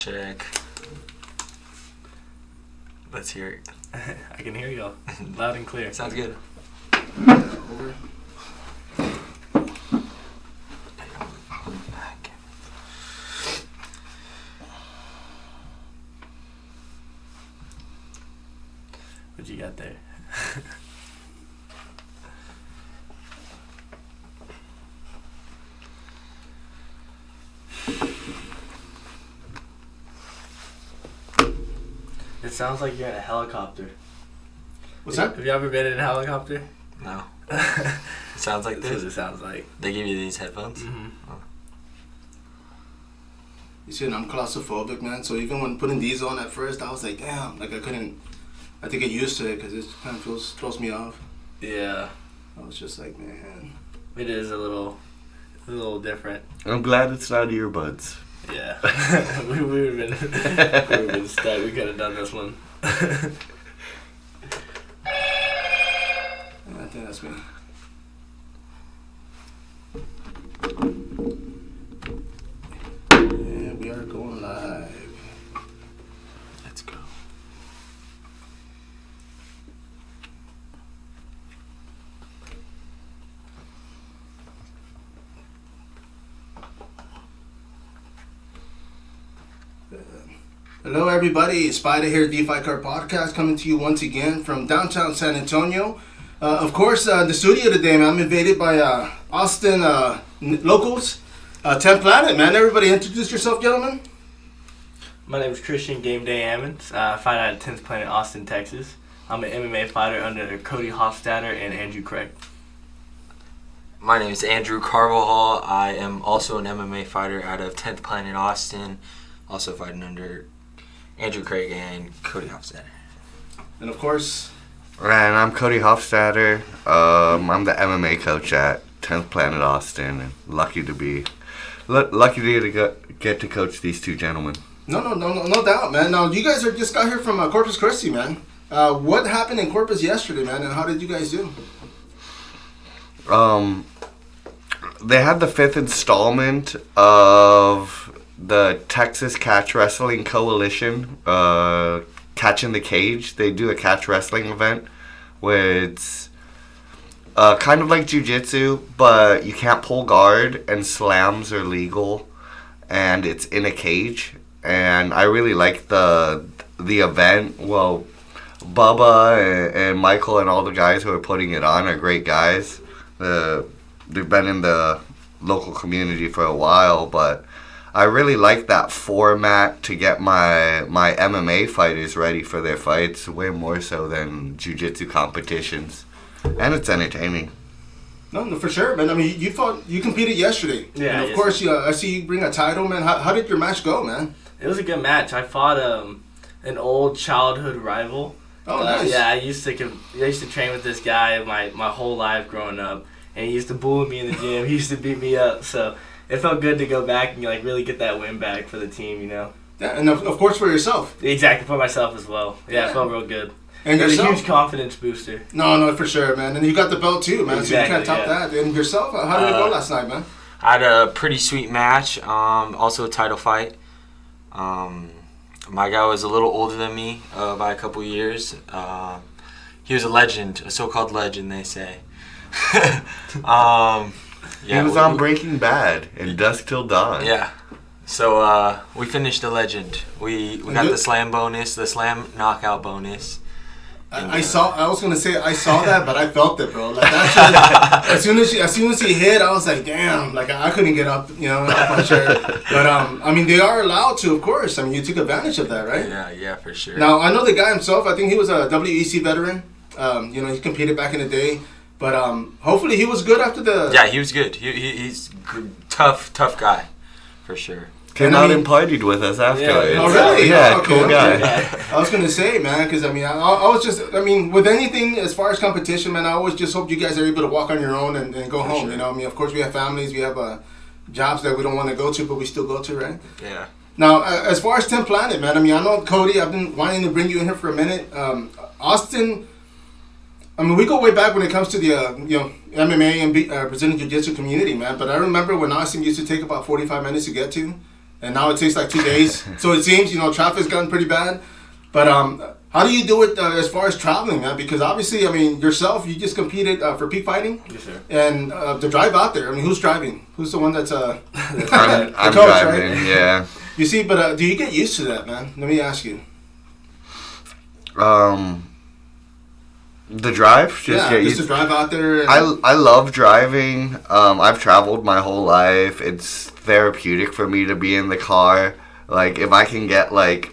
Check. Let's hear it. I can hear y'all loud and clear. Sounds good. Over. What you got there? It sounds like you're in a helicopter. What's that? Have you ever been in a helicopter? No. It sounds like That's what this. it sounds like. They give you these headphones? Mm-hmm. Oh. You see, I'm claustrophobic, man. So even when putting these on at first, I was like, damn, like I couldn't get used to it because it kind of throws me off. Yeah, I was just like, man. it is a little different. I'm glad it's not earbuds. Yeah, we would have been stuck. We could have done this one. I think that's me. Yeah, we are going live. Let's go. Hello, everybody. Spider here, TheFightCardPodcast, coming to you once again from downtown San Antonio. Of course, the studio today, man, I'm invaded by Austin locals. 10 Planet, man. Everybody introduce yourself, gentlemen. My name is Christian Game Day Ammons. Fight out at 10th Planet, Austin, Texas. I'm an MMA fighter under Cody Hofstadter and Andrew Craig. My name is Andrew Carvajal. I am also an MMA fighter out of 10th Planet Austin. Also fighting under Andrew Craig and Cody Hofstadter. And of course, And I'm Cody Hofstadter. I'm the MMA coach at 10th Planet Austin. And lucky to get to coach these two gentlemen. no doubt, man. Now, you guys just got here from Corpus Christi, man. What happened in Corpus yesterday, man, and how did you guys do? They had the 5th installment of the Texas Catch Wrestling Coalition, Catch in the Cage. They do a catch wrestling event where it's kind of like jiu-jitsu, but you can't pull guard and slams are legal, and it's in a cage. And I really like the event. Well, Bubba and Michael and all the guys who are putting it on are great guys. They've been in the local community for a while, but I really like that format to get my MMA fighters ready for their fights, way more so than jiu-jitsu competitions. And it's entertaining. No, for sure, man. I mean, you competed yesterday. Yeah, And of yes, course, I see you bring a title, man. How did your match go, man? It was a good match. I fought an old childhood rival. Oh, nice. Yeah, I used to train with this guy my whole life growing up, and he used to bully me in the gym. He used to beat me up, so it felt good to go back and like really get that win back for the team, you know. Yeah, and of course for yourself. Exactly, for myself as well. Yeah, it felt real good. And It was a yourself. huge confidence booster. No, for sure, man. And you got the belt too, man. So you Exactly, can't top yeah. that. And yourself, how did it go last night, man? I had a pretty sweet match. Also a title fight. My guy was a little older than me by a couple years. He was a legend, a so-called legend, they say. He was on Breaking Bad and Dusk Till Dawn. Yeah. So we finished the legend. We got good? the slam bonus, the slam knockout bonus. I was gonna say I saw that, but I felt it, bro. Like that shit, as soon as he hit, I was like, damn, like I couldn't get up, off my chair. But I mean, they are allowed to, of course. I mean, you took advantage of that, right? Yeah, for sure. Now I know the guy himself. I think he was a WEC veteran. He competed back in the day. But hopefully he was good after the. Yeah, he was good. He's tough guy, for sure. Came out and partied with us afterwards. Oh, really? Yeah, Okay, cool okay. guy. I was going to say, man, because, I mean, I was just, I mean, with anything as far as competition, man, I always just hope you guys are able to walk on your own and go home, sure. I mean, of course, we have families, we have jobs that we don't want to go to, but we still go to, right? Yeah. Now, as far as 10 Planet, man, I mean, I know, Cody, I've been wanting to bring you in here for a minute. Austin, I mean, we go way back when it comes to the, MMA and Brazilian Jiu-Jitsu community, man, but I remember when Austin used to take about 45 minutes to get to. and now it takes like 2 days. So it seems, traffic's gotten pretty bad. But how do you do it as far as traveling, man? Because obviously, I mean, yourself, you just competed for peak fighting. Yes, sir. And the drive out there, I mean, who's driving? Who's the one that's I'm coach, driving, right? yeah. You see, but do you get used to that, man? Let me ask you. The drive? Just to drive out there. I love driving. I've traveled my whole life. It's therapeutic for me to be in the car. Like, if I can get, like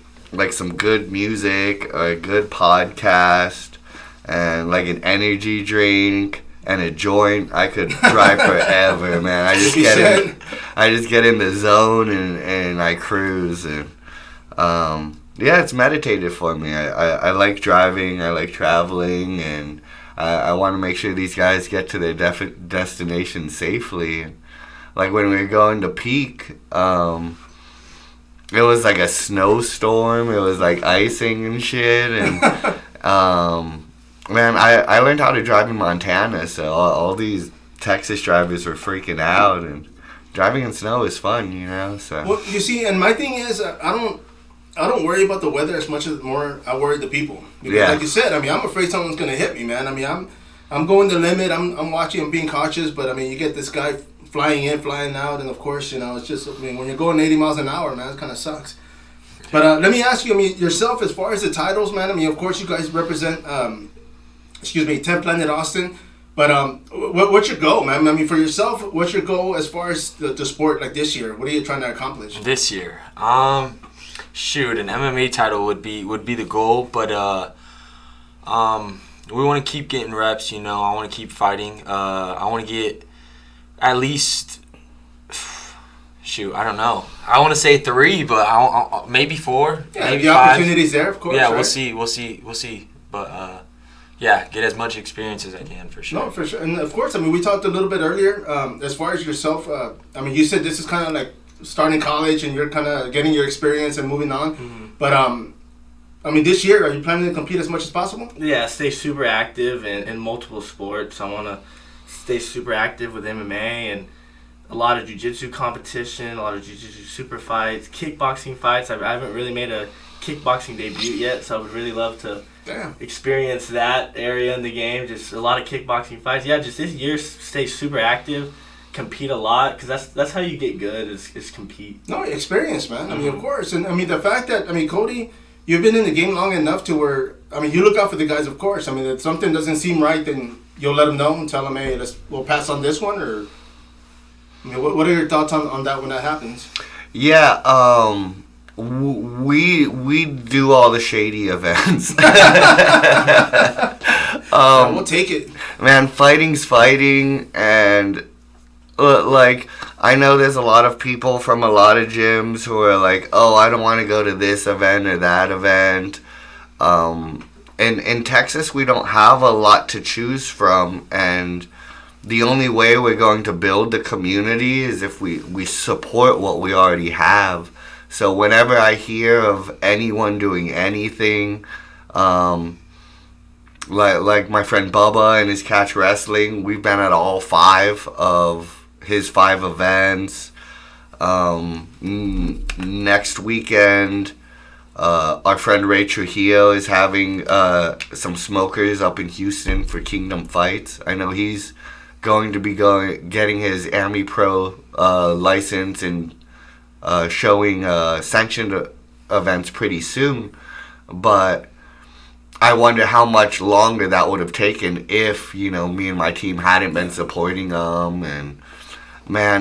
some good music or a good podcast and, like, an energy drink and a joint, I could drive forever, man. I just get in the zone and I cruise. And, yeah, it's meditative for me. I like driving. I like traveling. And I want to make sure these guys get to their destination safely. Like, when we were going to Peak, it was like a snowstorm. It was like icing and shit. And, man, I learned how to drive in Montana. So all these Texas drivers were freaking out. And driving in snow is fun, so. Well, you see, and my thing is, I don't worry about the weather as much as I worry the people. Because like you said, I mean, I'm afraid someone's gonna hit me, man. I mean, I'm going the limit. I'm watching. I'm being cautious, but I mean, you get this guy flying in, flying out, and of course, it's just. I mean, when you're going 80 miles an hour, man, it kind of sucks. But let me ask you. I mean, yourself, as far as the titles, man. I mean, of course, you guys represent. 10th Planet Austin. But what's your goal, man? I mean, for yourself, what's your goal as far as the sport, like this year? What are you trying to accomplish? This year, shoot, an MMA title would be the goal, but we want to keep getting reps. I want to keep fighting. I want to get at least, I don't know. I want to say 3, but maybe 4, maybe the 5. Opportunities there, of course. Yeah, right? we'll see. But yeah, get as much experience as I can for sure. No, for sure, and of course, I mean, we talked a little bit earlier. As far as yourself, I mean, you said this is kind of like starting college and you're kind of getting your experience and moving on. Mm-hmm. But I mean, this year, are you planning to compete as much as possible? Yeah, stay super active in multiple sports. I want to stay super active with MMA and a lot of jiu-jitsu competition, a lot of jiu-jitsu super fights, kickboxing fights. I haven't really made a kickboxing debut yet, so I would really love to experience that area in the game. Just a lot of kickboxing fights. Yeah, just this year, stay super active. Compete a lot, because that's how you get good is compete. No, experience, man. I mean, of course. And I mean, the fact that, I mean, Cody, you've been in the game long enough to where, I mean, you look out for the guys, of course. I mean, if something doesn't seem right, then you'll let them know and tell them, hey, we'll pass on this one. Or, I mean, what are your thoughts on that when that happens? Yeah, we do all the shady events. We'll take it. Man, fighting's fighting, and like, I know there's a lot of people from a lot of gyms who are like, oh, I don't want to go to this event or that event. In Texas, we don't have a lot to choose from, and the only way we're going to build the community is if we support what we already have. So whenever I hear of anyone doing anything, like my friend Bubba and his catch wrestling, we've been at all 5 of his 5 events. Next weekend, our friend Ray Trujillo is having some smokers up in Houston for Kingdom Fights. I know he's going to be getting his Army Pro license and showing sanctioned events pretty soon. But I wonder how much longer that would have taken if, me and my team hadn't been supporting them. And man,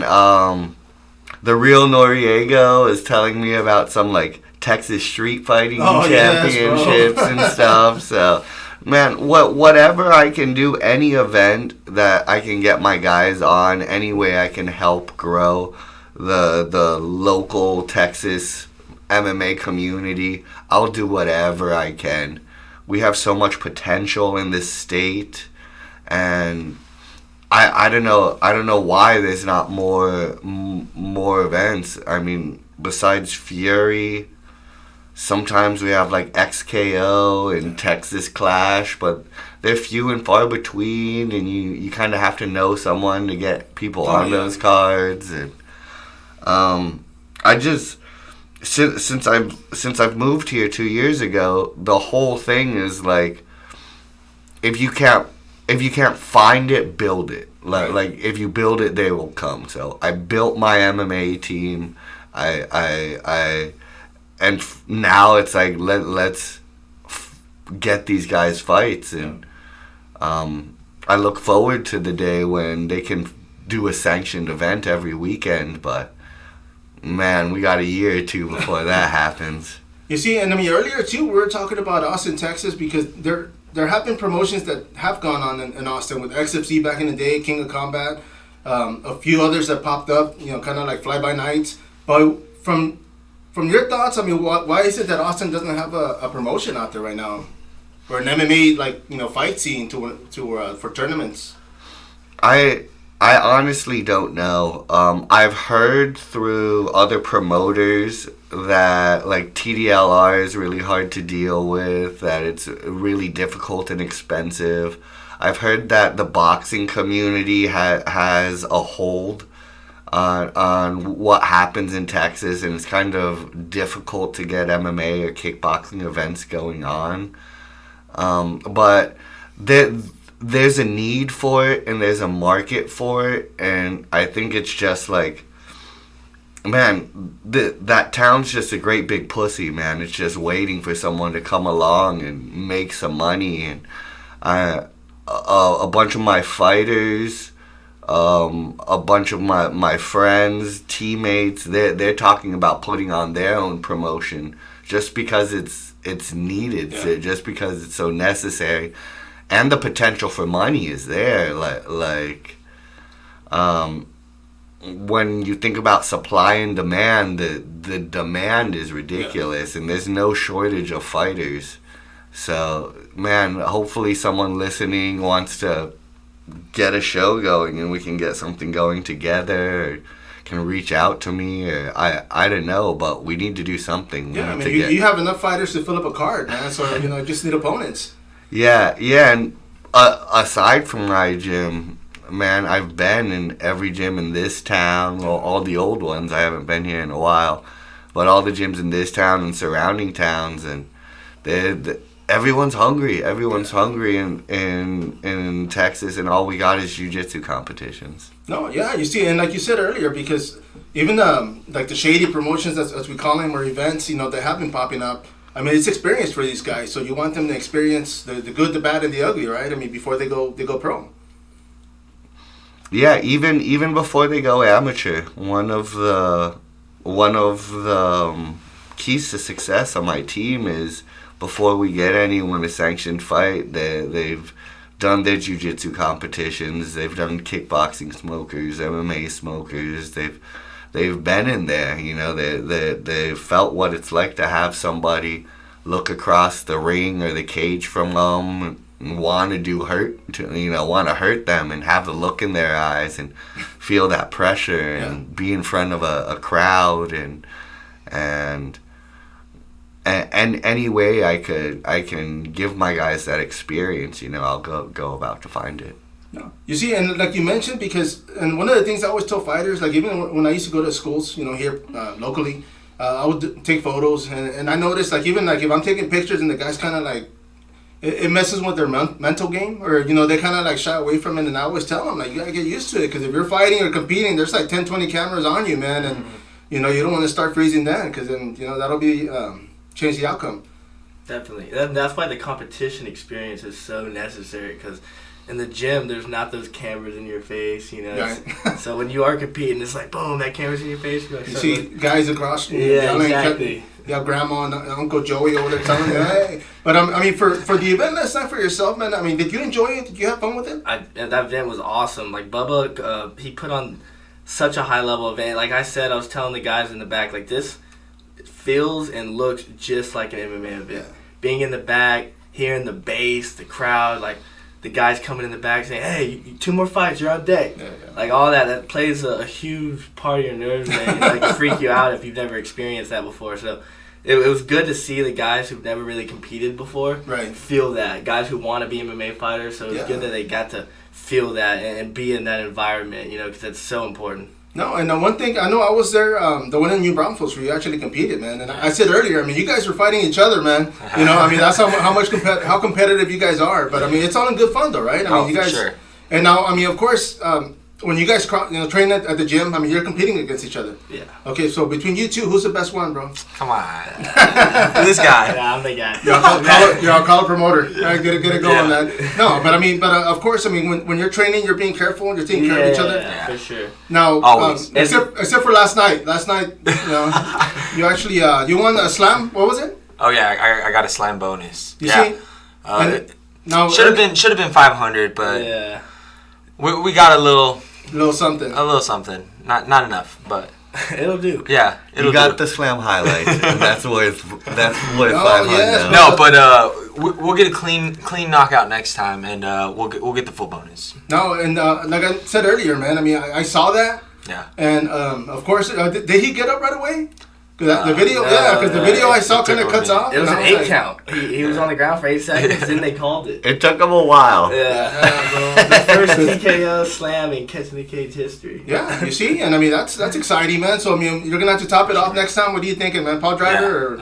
the real Noriego is telling me about some like Texas street fighting championships and stuff. So, man, whatever I can do, any event that I can get my guys on, any way I can help grow the local Texas MMA community, I'll do whatever I can. We have so much potential in this state, and I don't know why there's not more events. I mean, besides Fury, sometimes we have like XKO and Texas Clash, but they're few and far between, and you kind of have to know someone to get people on those cards. And I just since I've moved here 2 years ago, the whole thing is like, if you can't find it, build it. Like if you build it, they will come. So I built my MMA team. Now it's like let's get these guys fights, and I look forward to the day when they can do a sanctioned event every weekend. But man, we got a year or two before that happens. You see, and I mean earlier too, we were talking about Austin, Texas, because there have been promotions that have gone on in Austin with XFC back in the day, King of Combat, a few others that popped up, kind of like fly-by-nights. But from your thoughts, I mean, why is it that Austin doesn't have a promotion out there right now, or an MMA fight scene for tournaments? I honestly don't know. I've heard through other promoters that like TDLR is really hard to deal with, that it's really difficult and expensive. I've heard that the boxing community has a hold on what happens in Texas, and it's kind of difficult to get MMA or kickboxing events going on. But there's a need for it, and there's a market for it, and I think it's just like, man, that town's just a great big pussy, man. It's just waiting for someone to come along and make some money. And a bunch of my fighters, a bunch of my friends, teammates, they're talking about putting on their own promotion just because it's needed, just because it's so necessary. And the potential for money is there. When you think about supply and demand, the demand is ridiculous, and there's no shortage of fighters. So, man, hopefully someone listening wants to get a show going, and we can get something going together, or can reach out to me, or I don't know, but we need to do something. Yeah, I mean, you have enough fighters to fill up a card, man. So just need opponents. Yeah, and aside from my gym, man, I've been in every gym in this town. Well, all the old ones. I haven't been here in a while, but all the gyms in this town and surrounding towns, and everyone's hungry. Everyone's hungry in Texas, and all we got is jiu-jitsu competitions. No, yeah, you see, and like you said earlier, because even like the shady promotions, as we call them, or events, they have been popping up. I mean, it's experience for these guys, so you want them to experience the good, the bad, and the ugly, right? I mean, before they go pro. Yeah, even before they go amateur, one of the keys to success on my team is, before we get anyone a sanctioned fight, they've done their jiu-jitsu competitions, they've done kickboxing smokers, MMA smokers, they've been in there, they felt what it's like to have somebody look across the ring or the cage from them and want to want to hurt them, and have the look in their eyes and feel that pressure and be in front of a crowd, and any way I can give my guys that experience, I'll go about to find it. No. You see, and like you mentioned, and one of the things I always tell fighters, like even when I used to go to schools, here locally, I would take photos, and I noticed, like even like if I'm taking pictures and the guys kind of like, it messes with their mental game, or they kind of like shy away from it, and I always tell them, like, you gotta get used to it, because if you're fighting or competing, there's like 10, 20 cameras on you, man, and you don't want to start freezing then, because then that'll be change the outcome. Definitely. That's why the competition experience is so necessary, because in the gym, there's not those cameras in your face, Right. So when you are competing, it's like, boom, that camera's in your face. You see guys across. Exactly. You have Grandma and Uncle Joey over there telling you, hey. But I mean, for the event last night, for yourself, man, I mean, did you enjoy it? Did you have fun with it? That event was awesome. Like, Bubba, he put on such a high-level event. Like I said, I was telling the guys in the back, like, this feels and looks just like an MMA event. Yeah. Being in the back, hearing the bass, the crowd, like, the guys coming in the back saying, hey, 2 more fights, you're on deck. Yeah. Like, all that plays a huge part of your nerves, and like, can freak you out if you've never experienced that before. So it was good to see the guys who've never really competed before feel that. Guys who want to be MMA fighters, so it's good that they got to feel that and be in that environment, because that's so important. No, and one thing, I know I was there, the one in New Braunfels where you actually competed, man. And I said earlier, I mean, you guys were fighting each other, man. You know, I mean, that's how competitive you guys are. But, I mean, it's all in good fun, though, right? I mean, you guys, for sure. And now, I mean, of course, when you guys train at the gym, I mean, you're competing against each other. Yeah. Okay, so between you two, who's the best one, bro? Come on. This guy. Yeah, I'm the guy. You're a call promoter. All right, get it going, man. No, but I mean, of course, I mean, when you're training, you're being careful and you're taking care of each other. Yeah, for sure. Now, Always. except for last night. Last night, you know, you actually you won a slam. What was it? Oh yeah, I got a slam bonus. You see? Now should have been 500, but Yeah. we got a little something. Not enough, but It'll do. yeah, You got the slam highlights, and that's worth Oh, 500. yes, no, but we'll get a clean knockout next time, and we'll get the full bonus. No, and like I said earlier, man. I mean, I saw that, Yeah. and of course, did he get up right away? The video, because the video I saw kind of cuts off. It was and an I 8 count. He was on the ground for 8 seconds, then they called it. It took him a while. Yeah. The first TKO slam in Catching the Cage history. Yeah, you see, and I mean that's exciting, man. So I mean, you're gonna have to top it off next time. What are you thinking, man? Paul Driver or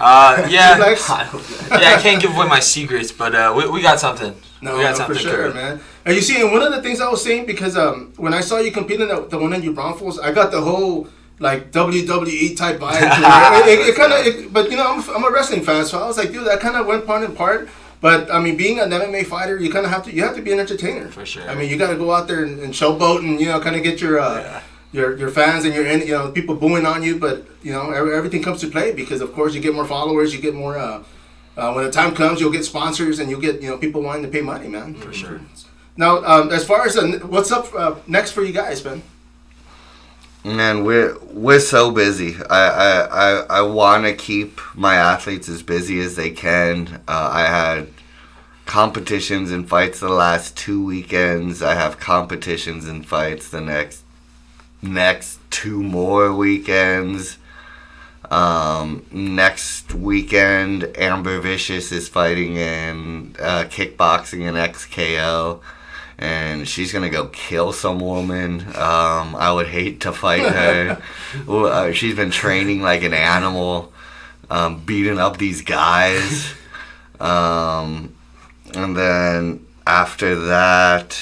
Yeah. Lex? I don't know. Yeah, I can't give away my secrets, but we got something. No, we got for something sure, covered. man. And you see, and one of the things I was saying because when I saw you competing at the one in New Braunfels, I got the whole like WWE type vibe. it kind of, but you know, I'm a wrestling fan, so I was like, dude, that kind of went part and part. But I mean, being an MMA fighter, you kind of have to be an entertainer. For sure. I mean, you got to go out there and showboat and you know, kind of get your fans and your people booing on you. But you know, everything comes to play because of course you get more followers, you get more. When the time comes, you'll get sponsors and you'll get people wanting to pay money, man. For sure. Now, as far as what's up next for you guys, man? Man, we're so busy. I want to keep my athletes as busy as they can. I had competitions and fights the last 2 weekends. I have competitions and fights the next 2 more weekends. Next weekend, Amber Vicious is fighting in kickboxing and XKO. And she's gonna go kill some woman. I would hate to fight her. She's been training like an animal, beating up these guys. And then after that,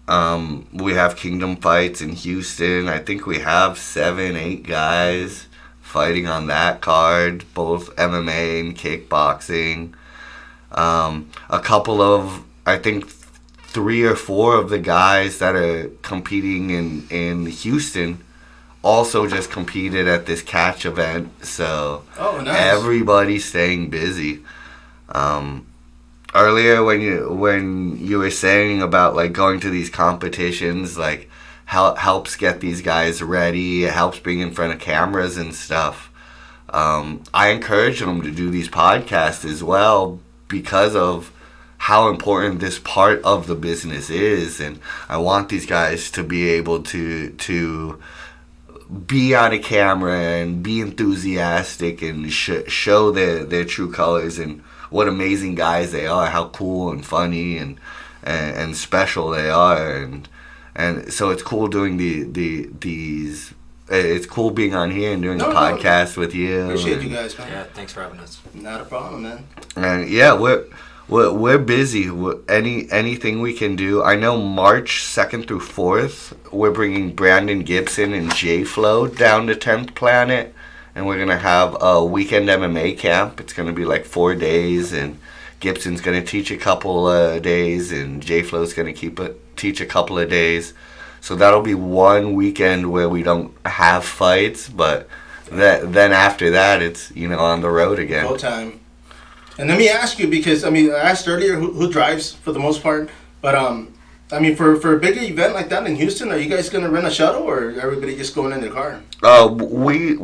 we have Kingdom Fights in Houston. I think we have 7-8 guys fighting on that card, both MMA and kickboxing. A couple of, I think, 3 or 4 of the guys that are competing in Houston also just competed at this catch event. So nice. Everybody's staying busy. Earlier when you were saying about like going to these competitions, like helps get these guys ready, it helps being in front of cameras and stuff. I encourage them to do these podcasts as well because of how important this part of the business is, and I want these guys to be able to be on a camera and be enthusiastic and show their true colors and what amazing guys they are, how cool and funny and special they are, and so it's cool doing these. It's cool being on here and doing the podcast with you. Appreciate you guys, man. Yeah, thanks for having us. Not a problem, man. And yeah, we're busy. Anything we can do. I know March 2nd through 4th, we're bringing Brandon Gibson and J-Flow down to 10th Planet, and we're gonna have a weekend MMA camp. It's gonna be like 4 days, and Gibson's gonna teach a couple of days, and J-Flow's gonna teach a couple of days. So that'll be one weekend where we don't have fights, but then after that, it's on the road again. Full time. And let me ask you, because I mean, I asked earlier who drives for the most part, but I mean, for a bigger event like that in Houston, are you guys gonna rent a shuttle or everybody just going in their car? We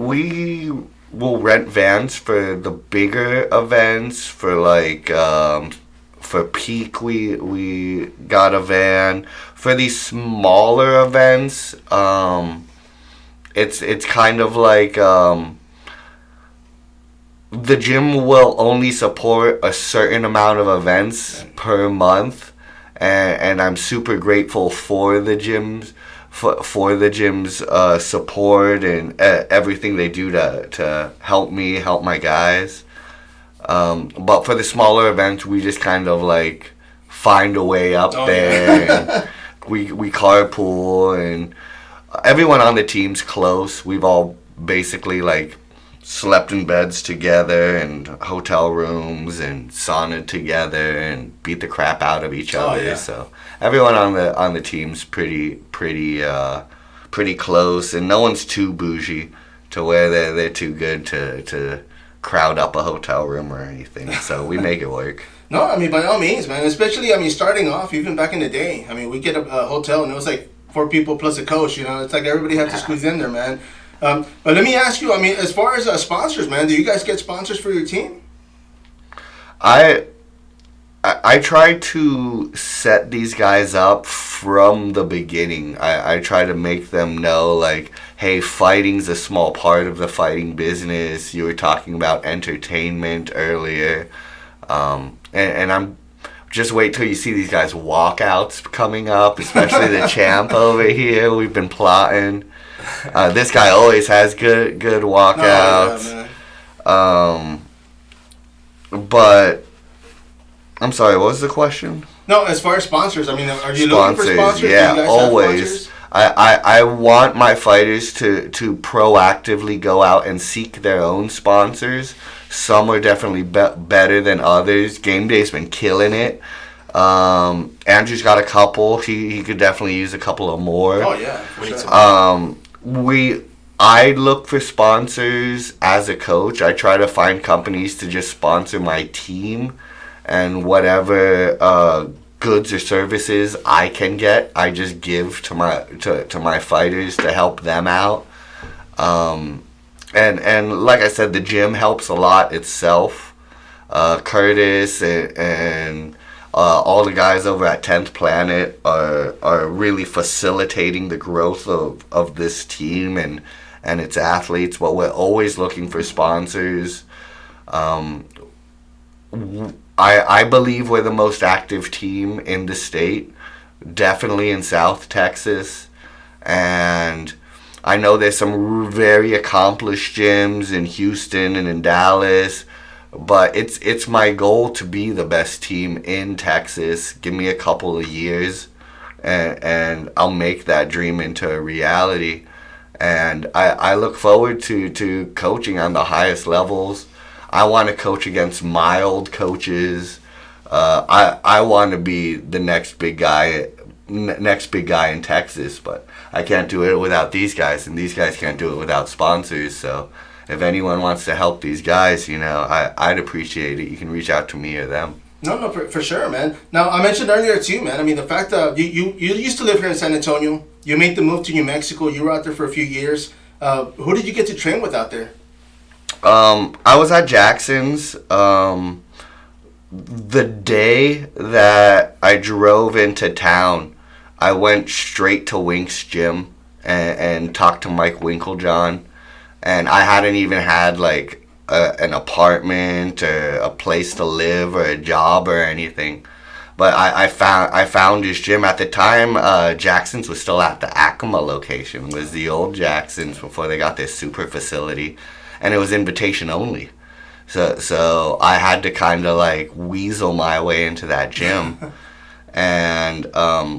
will rent vans for the bigger events. For like for Peak, we got a van. For these smaller events, it's kind of like the gym will only support a certain amount of events per month, and I'm super grateful for the gyms for the gym's support and everything they do to help me, help my guys. But for the smaller events, we just kind of like find a way up there. And we carpool, and everyone on the team's close. We've all basically like slept in beds together and hotel rooms and sauna together and beat the crap out of each other. Yeah. So everyone on the team's pretty close, and no one's too bougie to where they're too good to crowd up a hotel room or anything. So we make it work. No, I mean, by all means, man. Especially, I mean, starting off, even back in the day. I mean, we get a hotel, and it was like 4 people plus a coach. You know, it's like everybody had to squeeze in there, man. But let me ask you, I mean, as far as sponsors, man, do you guys get sponsors for your team? I try to set these guys up from the beginning. I try to make them know, like, hey, fighting's a small part of the fighting business. You were talking about entertainment earlier. And I'm just wait till you see these guys' walkouts coming up, especially the champ over here. We've been plotting. This guy always has good walkouts. But I'm sorry, what was the question? No, as far as sponsors, I mean, are you looking for sponsors? Yeah, do you guys always. have sponsors? I want my fighters to proactively go out and seek their own sponsors. Some are definitely better than others. Game Day's been killing it. Andrew's got a couple. He could definitely use a couple of more. Oh yeah, for sure. I look for sponsors as a coach. I try to find companies to just sponsor my team, and whatever goods or services I can get, I just give to my fighters to help them out. And like I said, the gym helps a lot itself. Curtis and all the guys over at 10th Planet are really facilitating the growth of this team and its athletes. But we're always looking for sponsors. I believe we're the most active team in the state, definitely in South Texas. And I know there's some very accomplished gyms in Houston and in Dallas, but it's my goal to be the best team in Texas. Give me a couple of years, and I'll make that dream into a reality. And I look forward to coaching on the highest levels. I want to coach against mild coaches. I want to be the next big guy in Texas, but I can't do it without these guys, and these guys can't do it without sponsors. So if anyone wants to help these guys, you know, I'd appreciate it. You can reach out to me or them. No, for sure, man. Now, I mentioned earlier too, man. I mean, the fact that you used to live here in San Antonio. You made the move to New Mexico. You were out there for a few years. Who did you get to train with out there? I was at Jackson's. The day that I drove into town, I went straight to Wink's gym and talked to Mike Winklejohn. And I hadn't even had like an apartment or a place to live or a job or anything. But I found his gym at the time. Jackson's was still at the Acoma location. It was the old Jackson's before they got this super facility, and it was invitation only. So I had to kind of like weasel my way into that gym. And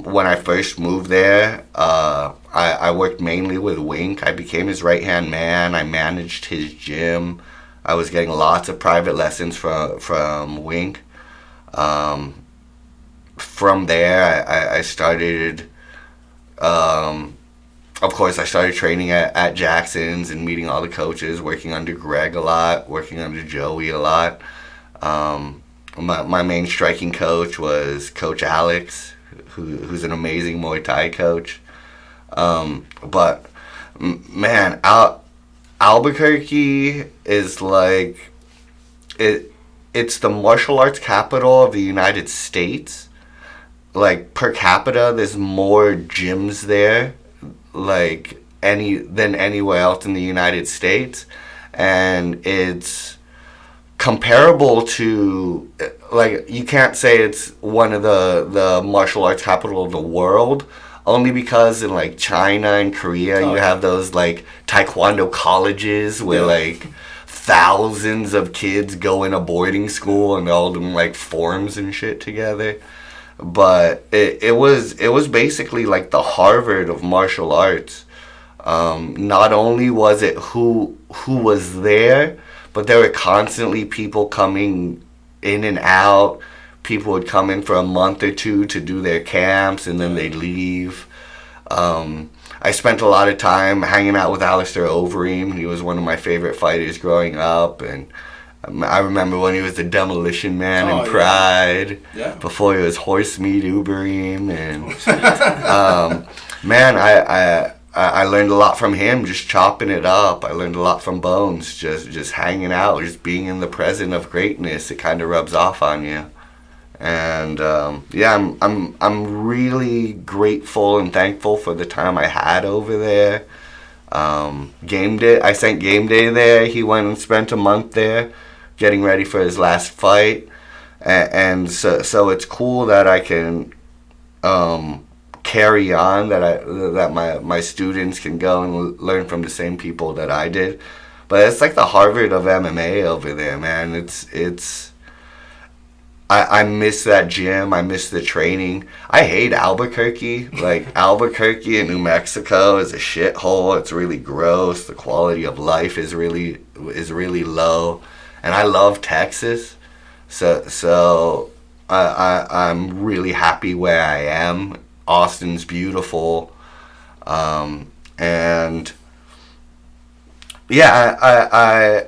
when I first moved there, I worked mainly with Wink. I became his right-hand man. I managed his gym. I was getting lots of private lessons from Wink. From there, I started, of course, I started training at Jackson's and meeting all the coaches, working under Greg a lot, working under Joey a lot. My main striking coach was Coach Alex, who's an amazing Muay Thai coach. But, man, Albuquerque is like, it's the martial arts capital of the United States. Like, per capita, there's more gyms there, like, than anywhere else in the United States. And it's comparable to, like, you can't say it's one of the martial arts capital of the world. only because in like China and Korea you have those like taekwondo colleges where like thousands of kids go in a boarding school and all them like forms and shit together. But it was basically like the Harvard of martial arts. Not only was it who was there, but there were constantly people coming in and out. People would come in for a month or two to do their camps, and then they'd leave. I spent a lot of time hanging out with Alistair Overeem. He was one of my favorite fighters growing up, and I remember when he was the Demolition Man in Pride, before he was Horse Meat Ubereem, and man, I learned a lot from him, just chopping it up. I learned a lot from Bones, just hanging out, just being in the presence of greatness. It kind of rubs off on you. And I'm really grateful and thankful for the time I had over there. Game Day, I sent Game Day there. He went and spent a month there, getting ready for his last fight, and so it's cool that I can carry on, that my students can go and learn from the same people that I did. But it's like the Harvard of MMA over there, man. It's I miss that gym. I miss the training. I hate Albuquerque. Like, Albuquerque in New Mexico is a shithole. It's really gross. The quality of life is really low. And I love Texas. So I'm really happy where I am. Austin's beautiful. And yeah,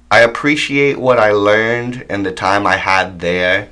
I appreciate what I learned and the time I had there,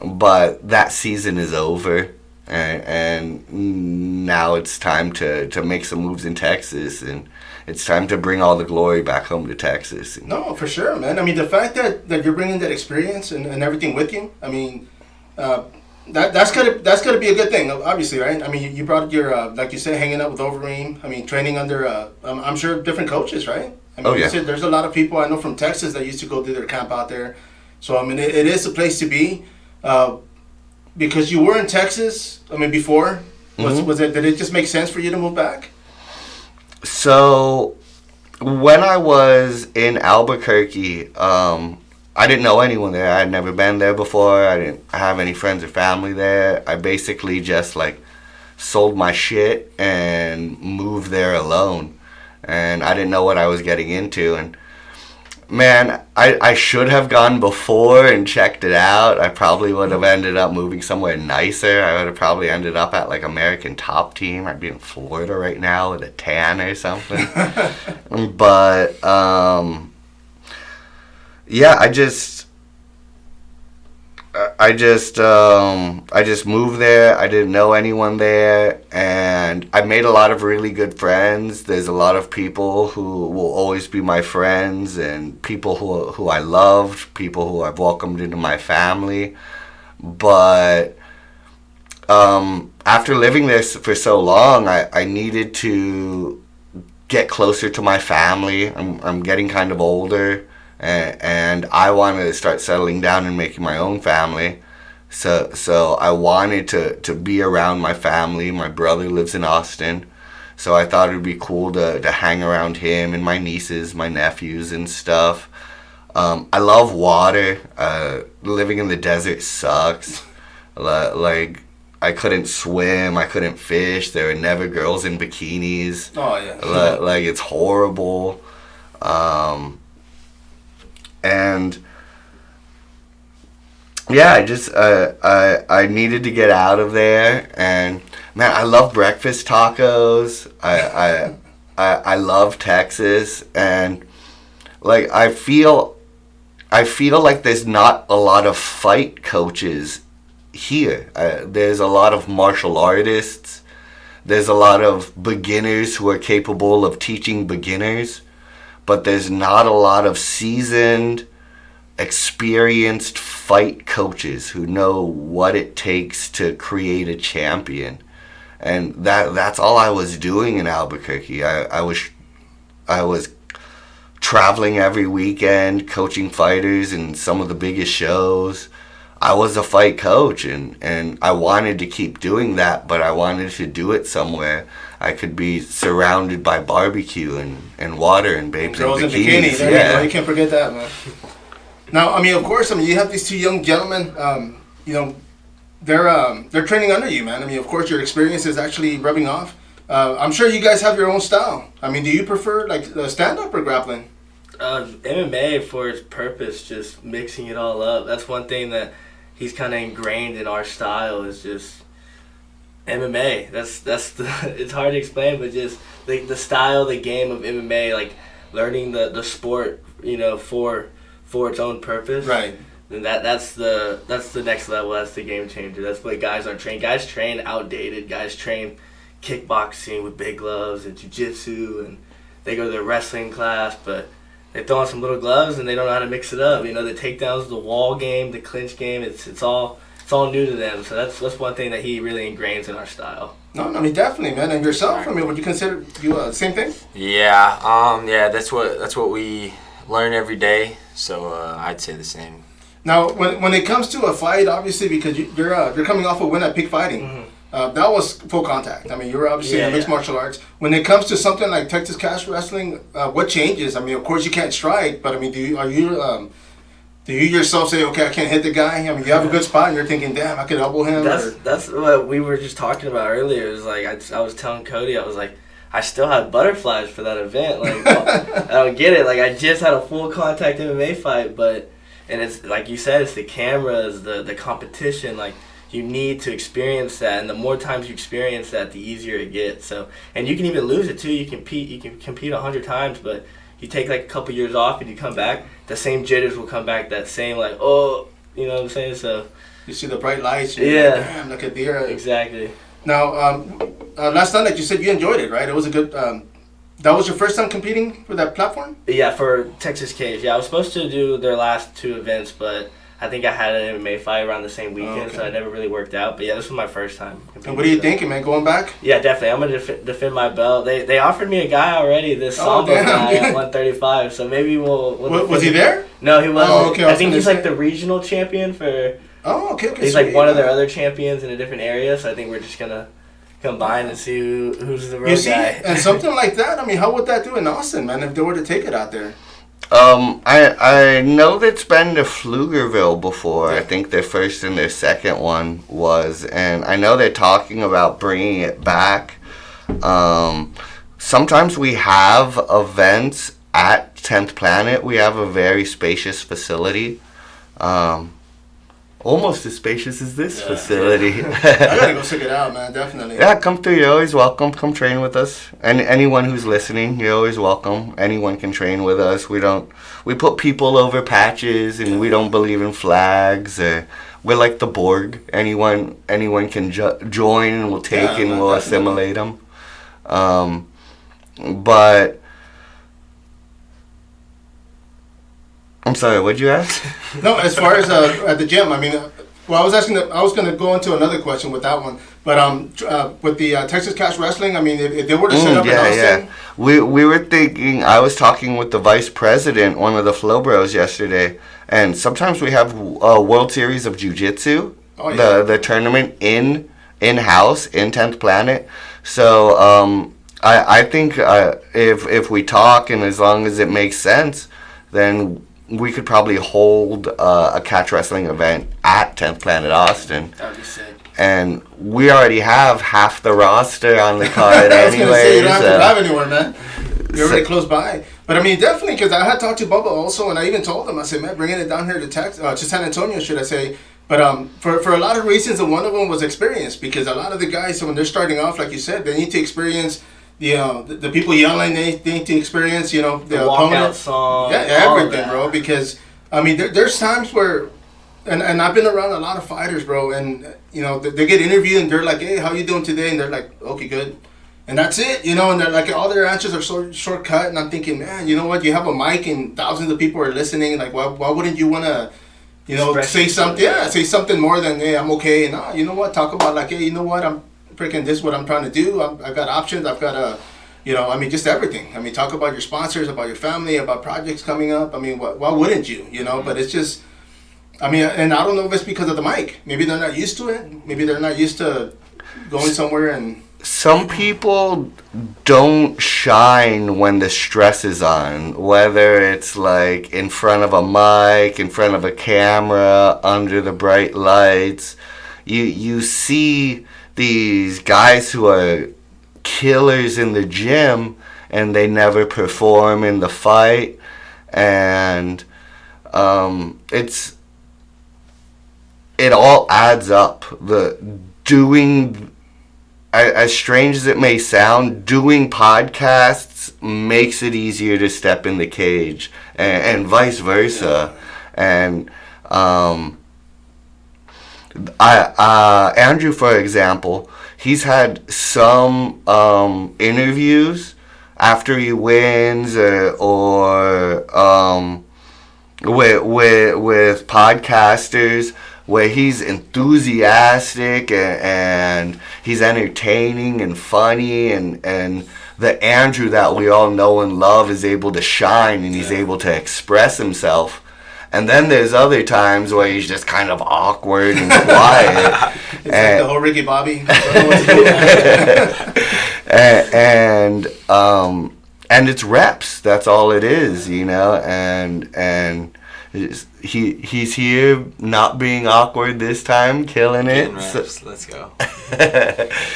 but that season is over, and now it's time to make some moves in Texas, and it's time to bring all the glory back home to Texas. No, for sure, man. I mean, the fact that you're bringing that experience and everything with you, I mean, that's gotta be a good thing, obviously, right? I mean, you brought your like you said, hanging out with Overeem. I mean, training under I'm sure different coaches, right? I mean, you said there's a lot of people I know from Texas that used to go do their camp out there. So I mean, it is a place to be. Because you were in Texas, I mean, before, was it? Did it just make sense for you to move back? So when I was in Albuquerque, I didn't know anyone there. I had never been there before. I didn't have any friends or family there. I basically just like sold my shit and moved there alone. And I didn't know what I was getting into. And man, I should have gone before and checked it out. I probably would have ended up moving somewhere nicer. I would have probably ended up at like American Top Team. I'd be in Florida right now with a tan or something. But yeah, I just moved there. I didn't know anyone there, and I made a lot of really good friends. There's a lot of people who will always be my friends, and people who I loved, people who I've welcomed into my family. But after living there for so long, I needed to get closer to my family. I'm getting kind of older. And I wanted to start settling down and making my own family. So I wanted to be around my family. My brother lives in Austin. So I thought it would be cool to hang around him and my nieces, my nephews and stuff. I love water. Living in the desert sucks. Like, I couldn't swim. I couldn't fish. There were never girls in bikinis. Oh, yeah. Like, it's horrible. And yeah, I needed to get out of there. And man, I love breakfast tacos. I love Texas, and like I feel like there's not a lot of fight coaches here. There's a lot of martial artists. There's a lot of beginners who are capable of teaching beginners. But there's not a lot of seasoned, experienced fight coaches who know what it takes to create a champion. And that's all I was doing in Albuquerque. I was traveling every weekend, coaching fighters in some of the biggest shows. I was a fight coach, and I wanted to keep doing that, but I wanted to do it somewhere I could be surrounded by barbecue and water and babes girls in in bikinis. bikinis. There Yeah. you go. You can't forget that, man. Now, I mean, of course, I mean, you have these two young gentlemen. You know, they're training under you, man. I mean, of course, your experience is actually rubbing off. I'm sure you guys have your own style. I mean, do you prefer like stand up or grappling? MMA for its purpose, just mixing it all up. That's one thing that he's kind of ingrained in our style is just MMA. That's it's hard to explain, but just the style, the game of MMA, like learning the sport, you know, for its own purpose. Right. And that's the next level. That's the game changer. That's what guys are trained. Guys train outdated. Guys train kickboxing with big gloves and jiu-jitsu, and they go to their wrestling class, but they throw on some little gloves and they don't know how to mix it up. You know, the takedowns, the wall game, the clinch game, it's all new to them. So that's one thing that he really ingrains in our style. No, I mean, definitely, man. And yourself, I mean, would you consider you same thing? Yeah, that's what we learn every day. So I'd say the same. Now, when it comes to a fight, obviously, because you're coming off a win at Peak Fighting, that was full contact. I mean, you were obviously in mixed martial arts. When it comes to something like Texas Catch Wrestling, what changes? I mean, of course, you can't strike, but I mean, do you yourself say, okay, I can't hit the guy? I mean, you have a good spot, and you're thinking, damn, I could elbow him. That's what we were just talking about earlier. It was like I was telling Cody, I was like, I still have butterflies for that event. Like, I don't get it. Like, I just had a full contact MMA fight, and it's like you said, it's the cameras, the competition. Like, you need to experience that, and the more times you experience that, the easier it gets. So, and you can even lose it too. You can compete 100 times, but you take like a couple years off and you come back, the same jitters will come back. That same like, oh, you know what I'm saying? So you see the bright lights. Yeah. Like, damn, look at deer. Exactly. Now, last night, like you said, you enjoyed it, right? It was a good. That was your first time competing for that platform? Yeah, for Texas Cage. Yeah, I was supposed to do their last two events, but I think I had an MMA fight around the same weekend, so it never really worked out. But yeah, this was my first time competing. And what are you thinking, man? Going back? Yeah, definitely. I'm going to defend my belt. They offered me a guy already, this Sambo guy at 135, so maybe we'll was he there? No, he wasn't. Oh, okay. I think he's like the regional champion for... Oh, okay. He's like one of their other champions in a different area, so I think we're just going to combine and see who's the real guy. And something like that, I mean, how would that do in Austin, man, if they were to take it out there? I know that's been to Pflugerville before. I think their first and their second one was, and I know they're talking about bringing it back. Sometimes we have events at 10th Planet. We have a very spacious facility. Almost as spacious as this facility. I gotta go check it out, man. Definitely. Yeah, come through. You're always welcome. Come train with us. And anyone who's listening, you're always welcome. Anyone can train with us. We put people over patches, and we don't believe in flags. We're like the Borg. Anyone can join, and we'll take and we'll assimilate them. But I'm sorry, what'd you ask? No, as far as at the gym, I mean, well, I was gonna go into another question with that one, but with the Texas Catch Wrestling, I mean, if they were to set up in Austin, we were thinking. I was talking with the vice president, one of the Flow Bros, yesterday, and sometimes we have a World Series of Jiu-Jitsu, the tournament in-house in 10th Planet. So I think if we talk and as long as it makes sense, then we could probably hold a catch wrestling event at 10th Planet Austin. That would be sick. And we already have half the roster on the card I was gonna say, you don't have to anyway. drive anywhere, man. You're already close by. But I mean, definitely, because I had talked to Bubba also, and I even told him, I said, man, bringing it down here to San Antonio, should I say. But for a lot of reasons, and one of them was experience, because a lot of the guys, when they're starting off, like you said, they need to experience the people yelling, they need to experience, the walkout song. Yeah, everything, bro. Because, I mean, there's times where, and I've been around a lot of fighters, bro, and, they get interviewed and they're like, hey, how you doing today? And they're like, okay, good. And that's it, and they're like, all their answers are so shortcut, and I'm thinking, man, you know what, you have a mic and thousands of people are listening, like, why wouldn't you want to, say something, say something more than, hey, I'm okay, and you know what, talk about like, hey, you know what, I'm freaking, this is what I'm trying to do, I've got options, I've got I mean, just everything. I mean, talk about your sponsors, about your family, about projects coming up. I mean, why wouldn't you, But it's just, I mean, and I don't know if it's because of the mic. Maybe they're not used to it. Maybe they're not used to going somewhere and... Some people don't shine when the stress is on, whether it's like in front of a mic, in front of a camera, under the bright lights. You see these guys who are killers in the gym and they never perform in the fight, and it all adds up. As strange as it may sound, doing podcasts makes it easier to step in the cage, and vice versa. And Andrew, for example, he's had some interviews after he wins, or with podcasters, where he's enthusiastic and he's entertaining and funny, and the Andrew that we all know and love is able to shine, and he's able to express himself. And then there's other times where he's just kind of awkward and quiet. It's like the whole Ricky Bobby. And it's reps. That's all it is, you know. And he's here, not being awkward this time, killing it. Reps. Let's go.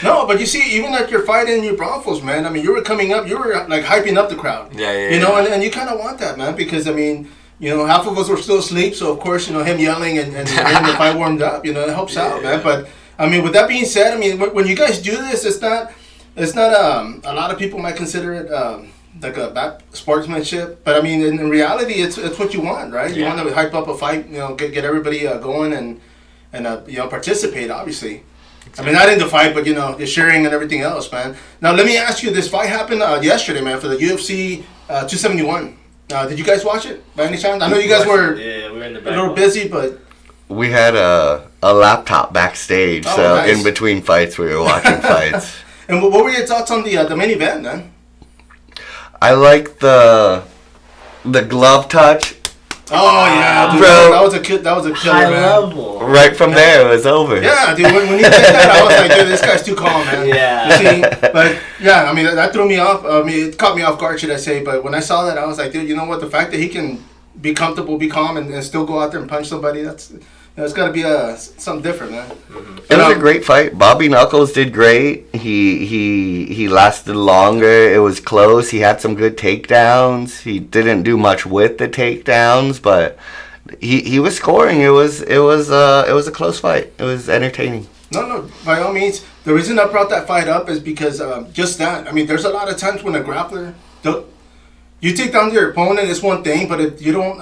No, but you see, even at your fight in New Braunfels, man, I mean, you were coming up, you were like hyping up the crowd. Yeah. You know, and you kind of want that, man, because, I mean, you know, half of us were still asleep, so of course, you know, him yelling and getting the fight warmed up, you know, it helps out, man. But I mean, with that being said, I mean, when you guys do this, it's not a lot of people might consider it like a bad sportsmanship, but I mean, in reality, it's what you want, right? You want to hype up a fight, you know, get everybody going and you know, participate, obviously. Exactly. I mean, not in the fight, but you know, the sharing and everything else, man. Now, let me ask you, this fight happened yesterday, man, for the UFC 271. Did you guys watch it by any chance? I know you guys were we were in the a little busy, but we had a laptop backstage, so nice. In between fights we were watching fights. And what were your thoughts on the main event, then? I like the glove touch. Oh yeah, dude, bro, that was a killer, high man. level. Right from there, it was over. Yeah, dude. When he did that, I was like, dude, this guy's too calm, man. Yeah. You see, but yeah, I mean, that threw me off. I mean, it caught me off guard, should I say? But when I saw that, I was like, dude, you know what? The fact that he can be comfortable, be calm, and still go out there and punch somebody, it's got to be something different, man. Mm-hmm. It was a great fight. Bobby Knuckles did great. He lasted longer. It was close. He had some good takedowns. He didn't do much with the takedowns, but he was scoring. It was a close fight. It was entertaining. No, by all means. The reason I brought that fight up is because just that. I mean, there's a lot of times when a grappler, you take down your opponent, it's one thing, but if you don't,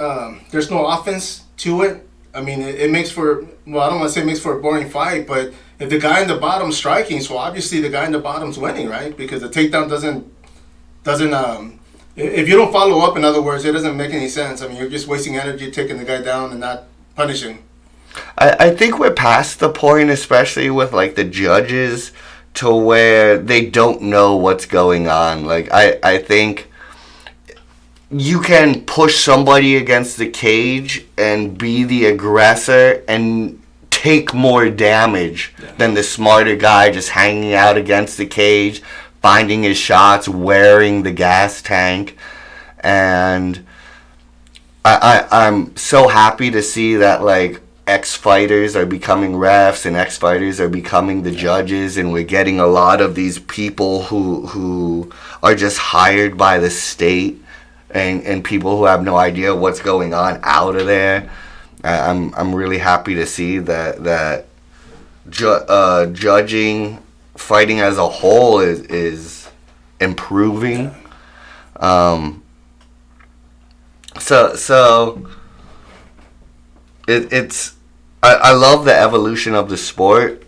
there's no offense to it. I mean, it makes for, well, I don't want to say it makes for a boring fight, but if the guy in the bottom's striking, so obviously the guy in the bottom's winning, right? Because the takedown doesn't if you don't follow up, in other words, it doesn't make any sense. I mean, you're just wasting energy taking the guy down and not punishing. I think we're past the point, especially with, like, the judges, to where they don't know what's going on. Like, I think you can push somebody against the cage and be the aggressor and take more damage than the smarter guy just hanging out against the cage, finding his shots, wearing the gas tank. And I'm so happy to see that, like, ex-fighters are becoming refs and ex-fighters are becoming the judges, and we're getting a lot of these people who are just hired by the state and people who have no idea what's going on out of there. I'm really happy to see that judging fighting as a whole is improving. So it's I love the evolution of the sport,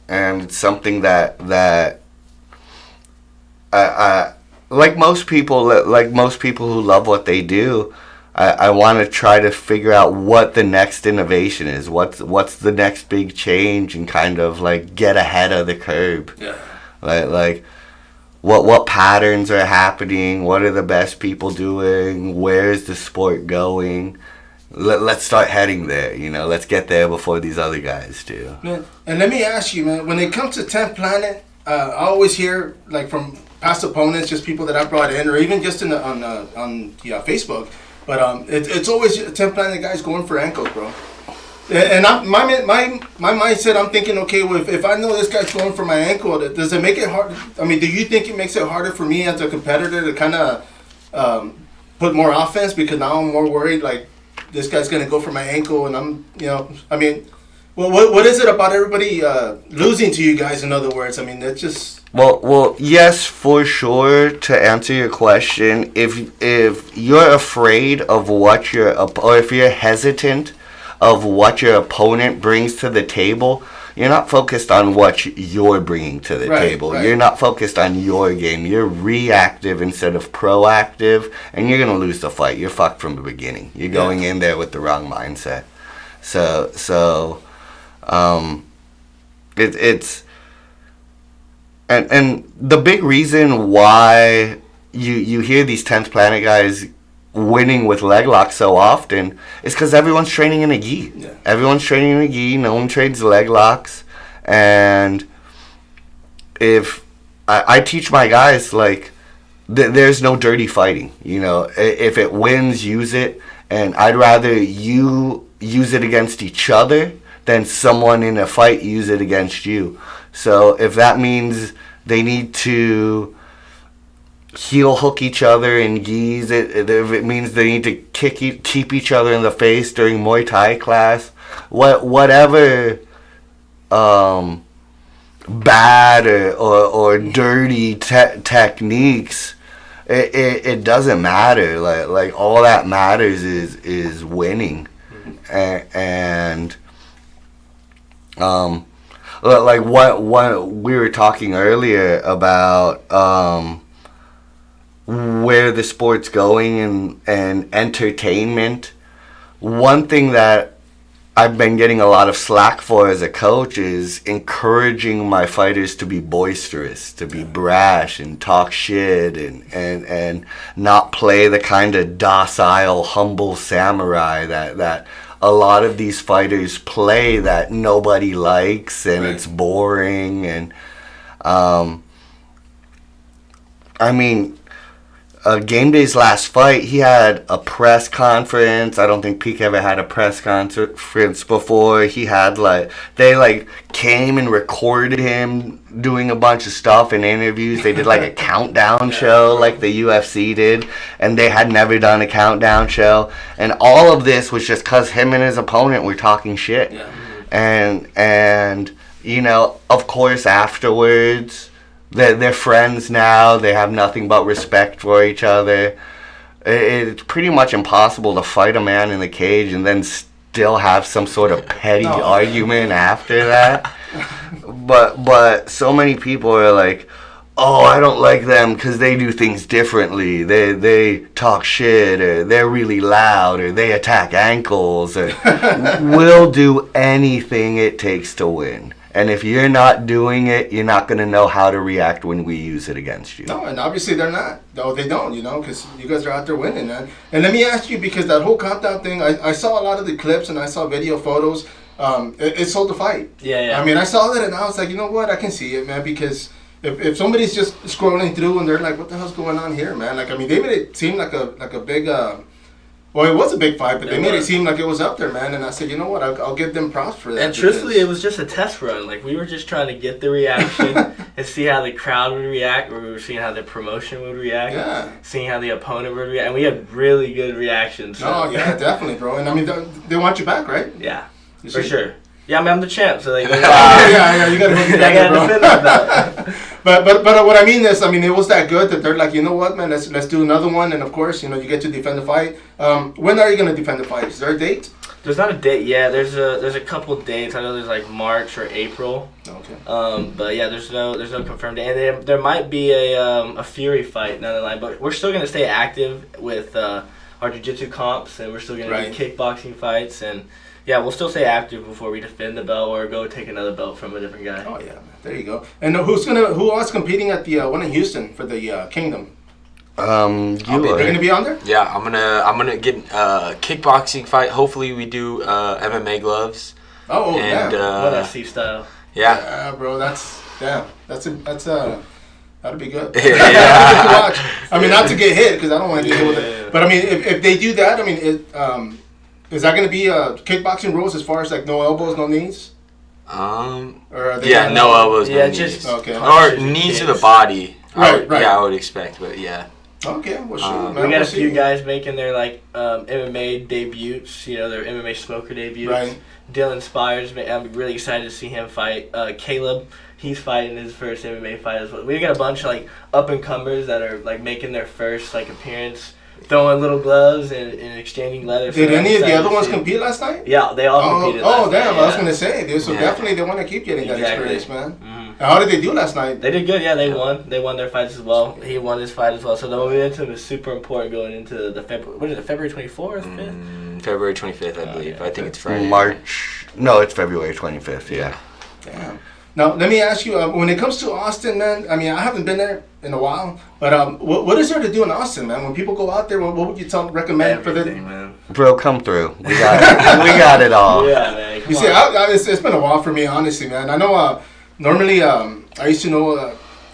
and it's something that I like most people who love what they do. I want to try to figure out what the next innovation is. What's the next big change, and kind of like get ahead of the curve. Yeah. Like what patterns are happening? What are the best people doing? Where's the sport going? let's start heading there. Let's get there before these other guys do. Man, and let me ask you, man, when it comes to 10th Planet, I always hear like from past opponents, just people that I brought in, or even just on Facebook. But it's always 10th Planet guys going for ankles, bro. And my mindset, I'm thinking, okay, well, if I know this guy's going for my ankle, does it make it hard? I mean, do you think it makes it harder for me as a competitor to kind of put more offense, because now I'm more worried, like, this guy's going to go for my ankle, and I'm, I mean, well, what is it about everybody losing to you guys, in other words? I mean, that's just... Well, yes, for sure. To answer your question, if you're afraid of or if you're hesitant of what your opponent brings to the table, you're not focused on what you're bringing to the table. Right. You're not focused on your game. You're reactive instead of proactive, and you're gonna lose the fight. You're fucked from the beginning. You're going in there with the wrong mindset. So, it's. And the big reason why you hear these 10th Planet guys winning with leg locks so often is because everyone's training in a gi. Yeah. Everyone's training in a gi. No one trains leg locks. And if I teach my guys, like, there's no dirty fighting. If it wins, use it. And I'd rather you use it against each other than someone in a fight use it against you. So if that means they need to heel hook each other in gis, if it means they need to keep each other in the face during Muay Thai class, whatever bad or dirty techniques, it doesn't matter. Like all that matters is winning, and like what we were talking earlier about where the sport's going and entertainment. One thing that I've been getting a lot of slack for as a coach is encouraging my fighters to be boisterous, to be brash and talk shit and not play the kind of docile, humble samurai that a lot of these fighters play that nobody likes, and it's boring. And I mean, Game Day's last fight, he had a press conference. I don't think Peak ever had a press conference before. He had they came and recorded him doing a bunch of stuff in interviews. They did a countdown show like the UFC did, and they had never done a countdown show. And all of this was just because him and his opponent were talking shit. Yeah. And of course afterwards, they're friends now. They have nothing but respect for each other. It's pretty much impossible to fight a man in the cage and then still have some sort of petty argument after that. But so many people are like, oh, I don't like them because they do things differently. They talk shit, or they're really loud, or they attack ankles, or will do anything it takes to win. And if you're not doing it, you're not going to know how to react when we use it against you. No, and obviously they're not. No, they don't, because you guys are out there winning, man. And let me ask you, because that whole countdown thing, I saw a lot of the clips and I saw video photos. It sold the fight. Yeah. I mean, I saw that and I was like, you know what? I can see it, man, because if somebody's just scrolling through and they're like, what the hell's going on here, man? Like, I mean, they made it seem like a big... Well, it was a big fight, but they made it seem like it was up there, man. And I said, you know what? I'll give them props for that. And truthfully, it was just a test run. Like, we were just trying to get the reaction and see how the crowd would react, or we were seeing how the promotion would react, seeing how the opponent would react. And we had really good reactions. So. Oh, yeah, definitely, bro. And, I mean, they want you back, right? Yeah, for sure. Yeah, I mean, I'm the champ, so you got to go back, bro. Defend that. But what I mean is, it was that good that they're like, you know what, man, let's do another one, and of course, you get to defend the fight. When are you gonna defend the fight? Is there a date? There's not a date yet. There's a couple dates. I know there's March or April. Okay. But yeah, there's no confirmed date. And there might be a Fury fight down the line, but we're still gonna stay active with our jiu-jitsu comps, and we're still gonna do kickboxing fights, and yeah, we'll still stay active before we defend the belt or go take another belt from a different guy. Oh yeah, man. There you go. And who else competing at the one in Houston for the Kingdom? You're gonna be on there? Yeah, I'm gonna get a kickboxing fight. Hopefully, we do MMA gloves. Oh, and What FC style? Yeah, bro. That's that'd be good. Yeah. I mean, not to get hit because I don't want to get hit with it. But I mean, if they do that, I mean, is that going to be kickboxing rules as far as like no elbows, no knees? Or are they no elbows, no knees. just okay. Or knees to the body. Right. Yeah, I would expect, but yeah. Okay, well, sure, man. We got We'll a few see. guys making their MMA debuts. Their MMA smoker debuts. Right. Dylan Spires, I'm really excited to see him fight. Caleb, he's fighting his first MMA fight as well. We got a bunch of up and comers that are making their first appearance, throwing little gloves and exchanging leather. Did any of the other ones compete last night? Yeah, they all competed. Oh, last damn! night, I was gonna say, dude. So definitely they want to keep getting that Exactly. experience, man. Mm-hmm. And how did they do last night? They did good. Yeah, they won. They won their fights as well. He won his fight as well. So the momentum is super important going into the February 24th, 5th? February 25th, I believe. I think it's Friday. No, it's February 25th. Yeah. Damn. Now let me ask you, when it comes to Austin, man. I mean, I haven't been there in a while, but what is there to do in Austin, man? When people go out there, what would you recommend for Everything, them? man. Bro, come through. We got it. We got it all. Yeah, man. Come You see, on. it's been a while for me, honestly, man. I know normally I used to know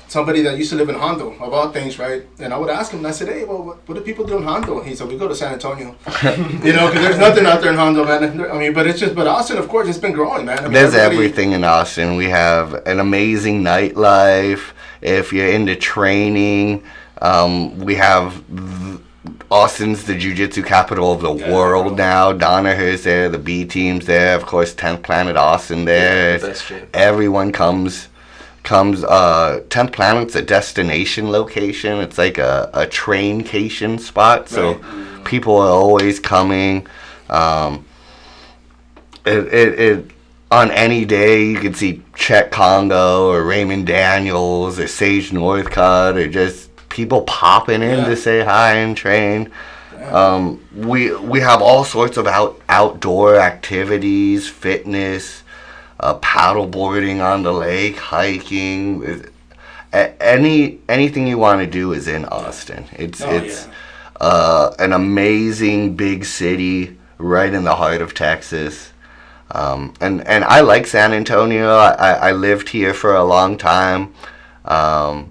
somebody that used to live in Hondo, of all things, right? And I would ask him, and I said, hey, well, what do people do in Hondo? He said, we go to San Antonio. Because there's nothing out there in Hondo, man. I mean, but Austin, of course, it's been growing, man. I mean, There's everything in Austin. We have an amazing nightlife. If you're into training, we have Austin's the jiu-jitsu capital of the world now. Danaher's there, the B team's there, of course, 10th Planet Austin there. the best gym. Everyone comes 10th Planet's a destination location. It's like a traincation spot, so people are always coming. It on any day you can see Chet Congo or Raymond Daniels or Sage Northcutt or just people popping in to say hi and train. We have all sorts of outdoor activities, fitness, paddleboarding on the lake, hiking. Anything you want to do is in Austin. It's an amazing big city right in the heart of Texas. And I like San Antonio. I lived here for a long time. I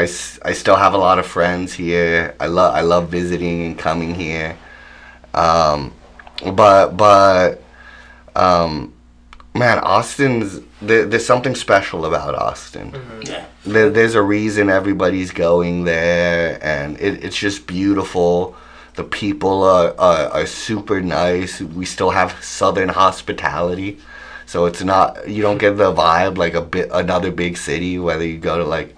still have a lot of friends here. I love visiting and coming here. Man, Austin's there's something special about Austin. Mm-hmm. Yeah. There's a reason everybody's going there, and it's just beautiful. The people are super nice. We still have Southern hospitality, so it's not, you don't get the vibe like another big city, whether you go to like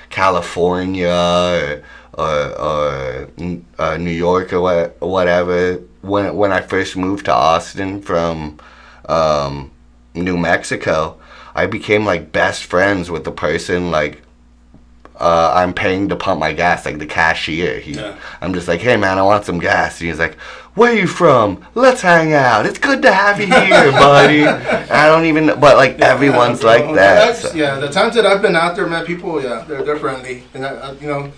California or New York or whatever. When I first moved to Austin from New Mexico, I became like best friends with the person I'm paying to pump my gas, like the cashier. I'm just like, hey man, I want some gas. And he's like, where are you from? Let's hang out. It's good to have you here, buddy. I don't even, but like everyone's like that. So. Yeah, the times that I've been out there, man, people, they're friendly. And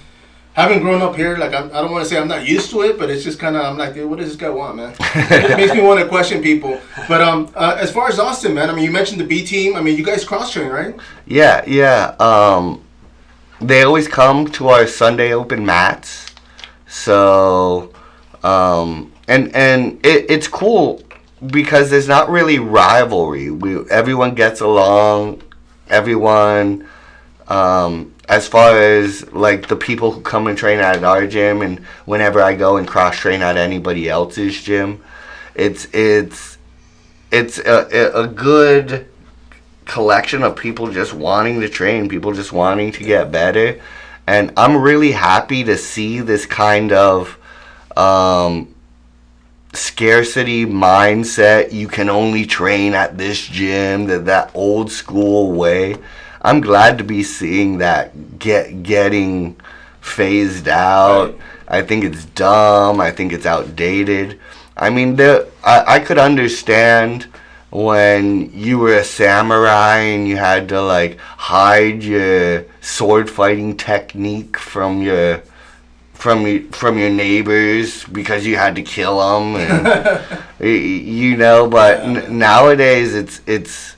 having grown up here, like I don't want to say I'm not used to it, but it's just kind of, I'm like, dude, what does this guy want, man? It makes me want to question people. But as far as Austin, man, I mean, you mentioned the B team. I mean, you guys cross train, right? Yeah. They always come to our Sunday open mats. So, and it's cool because there's not really rivalry. Everyone gets along. Everyone, as far as like the people who come and train at our gym, and whenever I go and cross train at anybody else's gym, it's a good collection of people just wanting to train, people just wanting to get better. And I'm really happy to see this kind of scarcity mindset. You can only train at this gym, that old school way. I'm glad to be seeing that getting phased out. Right. I think it's dumb. I think it's outdated. I mean, I could understand when you were a samurai and you had to like hide your sword fighting technique from your neighbors because you had to kill them, and but nowadays it's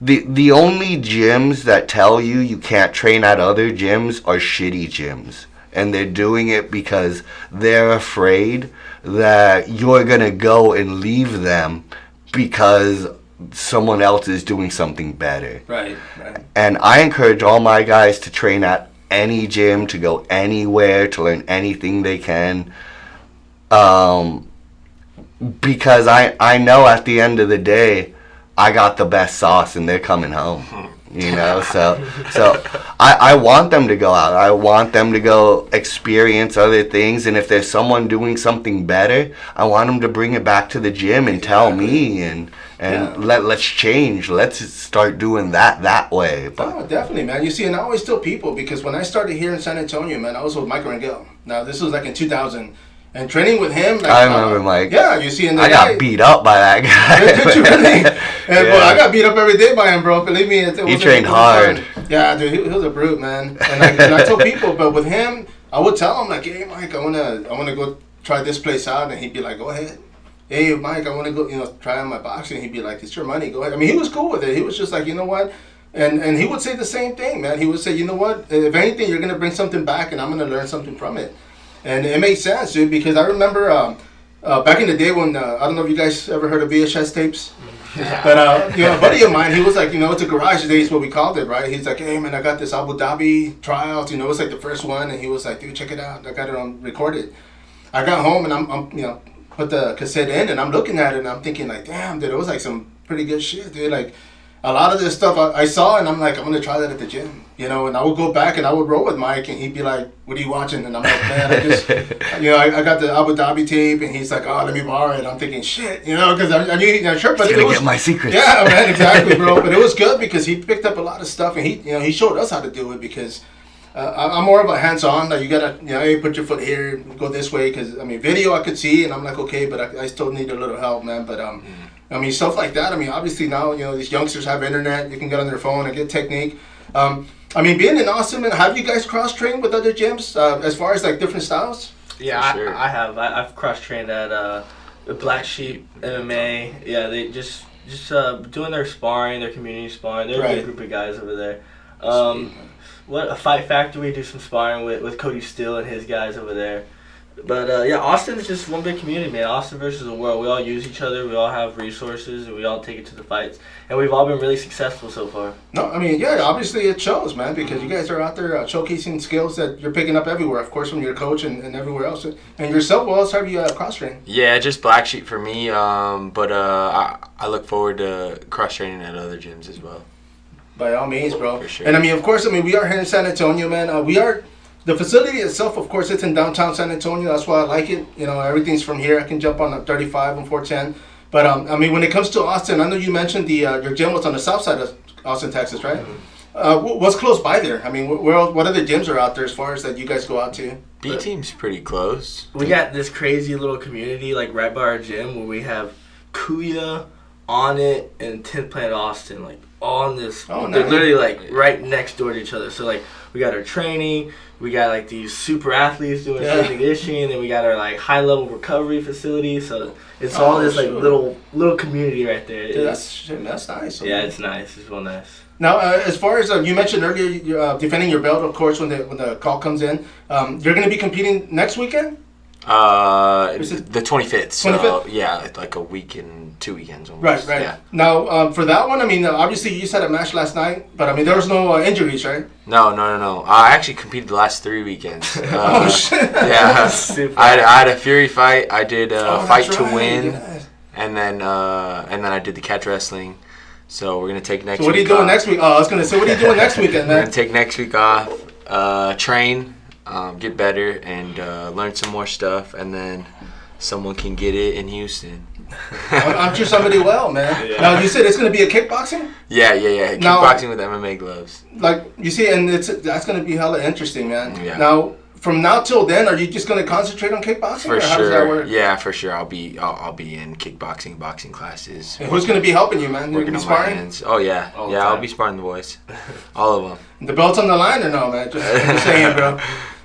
the only gyms that tell you can't train at other gyms are shitty gyms, and they're doing it because they're afraid that you're gonna go and leave them because someone else is doing something better. Right. And I encourage all my guys to train at any gym, to go anywhere, to learn anything they can. Because I know at the end of the day, I got the best sauce and they're coming home. So I want them to go out. I want them to go experience other things. And if there's someone doing something better, I want them to bring it back to the gym and tell me, and let's change. Let's start doing that way. But oh, definitely, man. You see, and I always tell people, because when I started here in San Antonio, man, I was with Mike Rangel. Now, this was like in 2000. And training with him, like, I remember Mike. Yeah, you see, and I got beat up by that guy. Did you really? And well, I got beat up every day by him, bro. Believe me, he trained hard. Yeah, dude, he was a brute, man. And I told people, but with him, I would tell him like, hey, Mike, I wanna go try this place out, and he'd be like, go ahead. Hey, Mike, I wanna go, try on my boxing. He'd be like, it's your money, go ahead. I mean, he was cool with it. He was just like, you know what? And he would say the same thing, man. He would say, you know what? If anything, you're gonna bring something back, and I'm gonna learn something from it. And it made sense, dude, because I remember back in the day when, I don't know if you guys ever heard of VHS tapes, but a buddy of mine, he was like, it's a garage days, what we called it, right? He's like, hey, man, I got this Abu Dhabi tryouts, it's like the first one, and he was like, dude, check it out. I got it on recorded. I got home, and I'm put the cassette in, and I'm looking at it, and I'm thinking, like, damn, dude, it was like some pretty good shit, dude, like, a lot of this stuff I saw, and I'm like, I'm going to try that at the gym, and I would go back and I would roll with Mike, and he'd be like, what are you watching? And I'm like, man, I just, I got the Abu Dhabi tape, and he's like, oh, let me borrow it. I'm thinking, shit, because I knew, sure, but he's going to get my secrets. Yeah, man, exactly, bro. But it was good because he picked up a lot of stuff, and he showed us how to do it, because I'm more of a hands-on. Like, you got to, hey, put your foot here, go this way, because, video I could see, and I'm like, okay, but I still need a little help, man, but, stuff like that. Obviously now, these youngsters have internet. You can get on their phone and get technique. Being in Austin, man, have you guys cross-trained with other gyms as far as, like, different styles? Yeah, sure. I have. I've cross-trained at Black Sheep MMA. Yeah, they just doing their sparring, their community sparring. They're a good group of guys over there. What a Fight Factory, do some sparring with Cody Steele and his guys over there. But Austin is just one big community, man. Austin versus the world. We all use each other. We all have resources, and we all take it to the fights. And we've all been really successful so far. No, obviously it shows, man, because you guys are out there showcasing skills that you're picking up everywhere, of course, from your coach and everywhere else. And yourself, what else have you cross-trained? Yeah, just Black Sheep for me, but I look forward to cross-training at other gyms as well. By all means, bro. For sure. And of course, we are here in San Antonio, man. The facility itself, of course, it's in downtown San Antonio. That's why I like it. Everything's from here. I can jump on 35 and 410. But, when it comes to Austin, I know you mentioned your gym was on the south side of Austin, Texas, right? Mm-hmm. What's close by there? What other gyms are out there as far as that you guys go out to? B-Team's pretty close. We got this crazy little community, like, right by our gym where we have Kuya, On It, and 10th Planet Austin, like, all in this. Oh, they're nice. literally, like, right next door to each other. So, like, we got our training. We got, like, these super athletes doing strength and conditioning, and then we got our, like, high-level recovery facility. So it's all this, like, little community right there. Dude, that's nice. Yeah, it's nice. It's real nice. Now, as far as you mentioned earlier, you're, defending your belt, of course, when the call comes in. You're going to be competing next weekend? The 25th. So 25th? Yeah, like a week and 2 weekends almost. Right. Yeah. Now, for that one, obviously you just had a match last night, but there was no injuries, right? No. I actually competed the last 3 weekends. Oh shit! Yeah, I had a Fury fight. I did Fight to Win, yes. and then I did the catch wrestling. So we're gonna take next. So what are you doing next week? Oh, I was gonna say, what are you doing next weekend, man? We're gonna take next week off, train, get better, and learn some more stuff, and then someone can get it in Houston. I'm sure somebody will, man. Yeah. Now, you said it's going to be a kickboxing? Yeah. Kickboxing with MMA gloves. Like, you see, and that's going to be hella interesting, man. Yeah. Now, from now till then, are you just going to concentrate on kickboxing? For or how does that sure. work? Yeah, for sure. I'll be in kickboxing, boxing classes. And who's going to be helping you, man? You're Working going to be on my sparring? hands. Oh yeah, All the yeah. I'll time. be sparring the boys, all of them. The belt's on the line or no, man? Just saying, bro.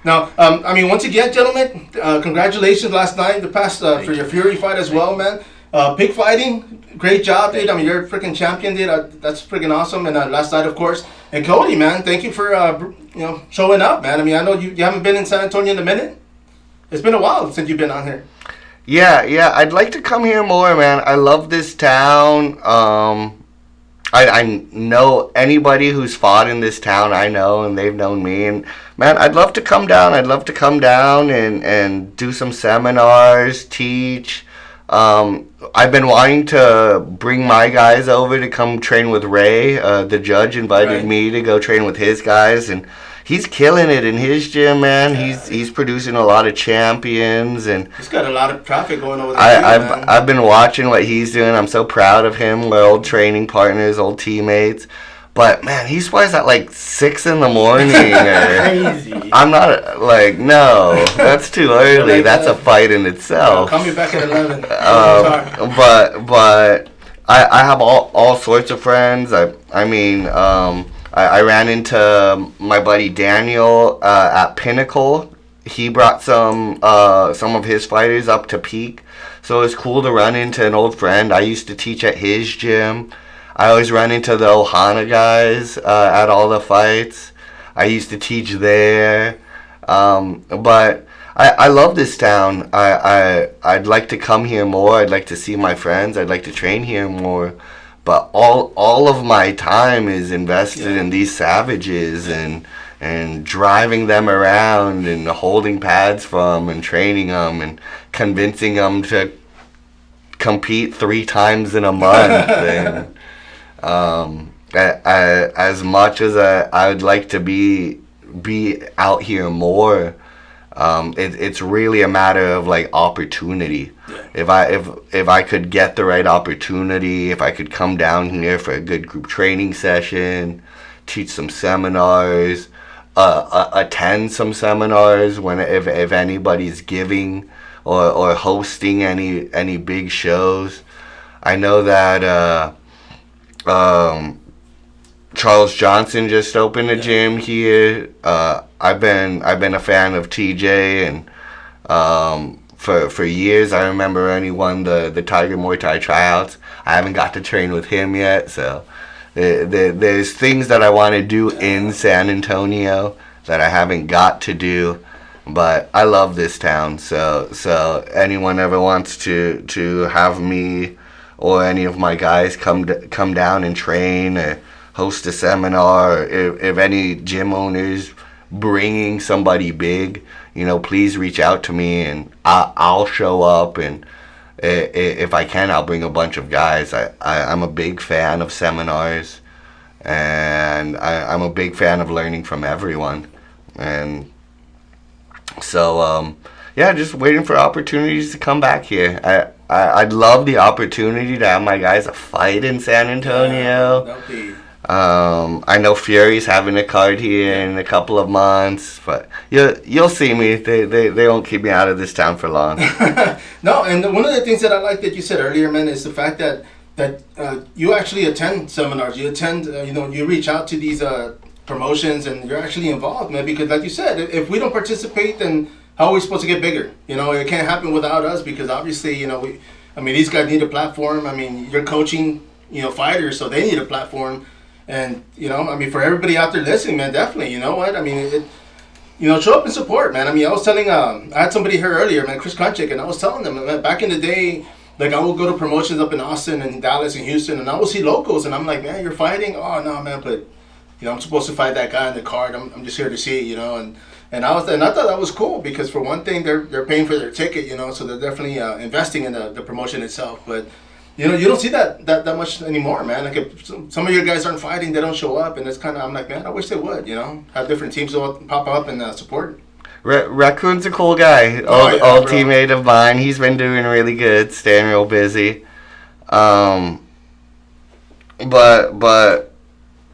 Now, I mean, once again, gentlemen, congratulations last night, the past for your Fury fight as well, man. Pig fighting, great job, dude. I mean, you're a freaking champion, dude. That's freaking awesome. And last night, of course. And Cody, man, thank you for showing up, man. I mean, I know you haven't been in San Antonio in a minute. It's been a while since you've been on here. Yeah. I'd like to come here more, man. I love this town. I know anybody who's fought in this town, I know, and they've known me. And, man, I'd love to come down. I'd love to come down and do some seminars, teach. I've been wanting to bring my guys over to come train with Ray. The judge invited me to go train with his guys, and he's killing it in his gym, man. He's producing a lot of champions, and he's got a lot of traffic going over there. I've been watching what he's doing. I'm so proud of him. We're old training partners, old teammates. But, man, he swears at like 6 in the morning. Crazy. I'm not, like, no, that's too early. Like, that's a fight in itself. Call me back at 11. But I have all sorts of friends. I mean, I ran into my buddy Daniel at Pinnacle. He brought some of his fighters up to Peak. So it's cool to run into an old friend. I used to teach at his gym. I always run into the Ohana guys at all the fights. I used to teach there. But I love this town. I'd like to come here more. I'd like to see my friends. I'd like to train here more. But all of my time is invested in these savages and driving them around and holding pads from and training them and convincing them to compete 3 times in a month. And as much as I would like to be out here more, it's really a matter of like opportunity. If I could get the right opportunity, if I could come down here for a good group training session, teach some seminars, attend some seminars if anybody's giving or hosting any big shows. I know that Charles Johnson just opened a gym here. I've been a fan of TJ, and for years I remember when he won the Tiger Muay Thai tryouts. I haven't got to train with him yet, so there's things that I want to do in San Antonio that I haven't got to do. But I love this town, so anyone ever wants to have me or any of my guys come down and train or host a seminar, or if any gym owners bringing somebody big, please reach out to me and I'll show up, and if I can, I'll bring a bunch of guys. I'm a big fan of seminars, and I'm a big fan of learning from everyone, and so just waiting for opportunities to come back here. I'd love the opportunity to have my guys fight in San Antonio. I know Fury's having a card here in a couple of months, but you'll see me. They won't keep me out of this town for long. No, and one of the things that I like that you said earlier, man, is the fact that you actually attend seminars. You attend, you reach out to these promotions, and you're actually involved, man. Because, like you said, if we don't participate, then how are we supposed to get bigger? It can't happen without us, because obviously, these guys need a platform. I mean, you're coaching, fighters, so they need a platform. And, for everybody out there listening, man, definitely, you know what? I mean, show up and support, man. I mean, I was telling, I had somebody here earlier, man, Chris Konchik, and I was telling them, man, back in the day, like, I would go to promotions up in Austin and Dallas and Houston, and I would see locals, and I'm like, man, you're fighting? Oh, no, man, but, I'm supposed to fight that guy in the card. I'm just here to see, and I thought that was cool, because for one thing, they're paying for their ticket, so they're definitely investing in the promotion itself. But you don't see that much anymore, man. Like, if some of your guys aren't fighting, they don't show up, and it's kind of, I'm like, man, I wish they would, have different teams pop up and support. Raccoon's a cool guy, old teammate of mine. He's been doing really good, staying real busy. But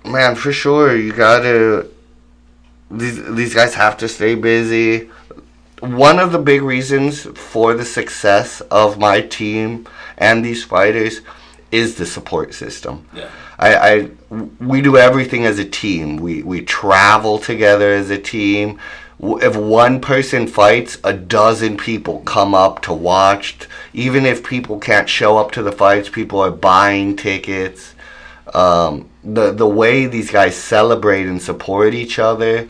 man, for sure, you gotta these guys have to stay busy. One of the big reasons for the success of my team and these fighters is the support system. Yeah. We do everything as a team. We travel together as a team. If one person fights, a dozen people come up to watch. Even if people can't show up to the fights, people are buying tickets. The way these guys celebrate and support each other,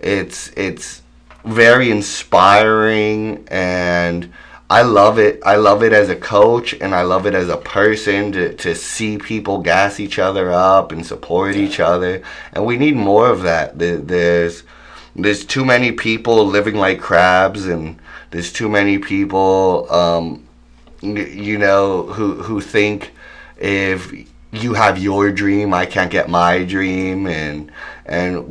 it's very inspiring, and I love it. I love it as a coach, and I love it as a person to see people gas each other up and support each other. And we need more of that. There's too many people living like crabs, and there's too many people, who think if you have your dream, I can't get my dream, and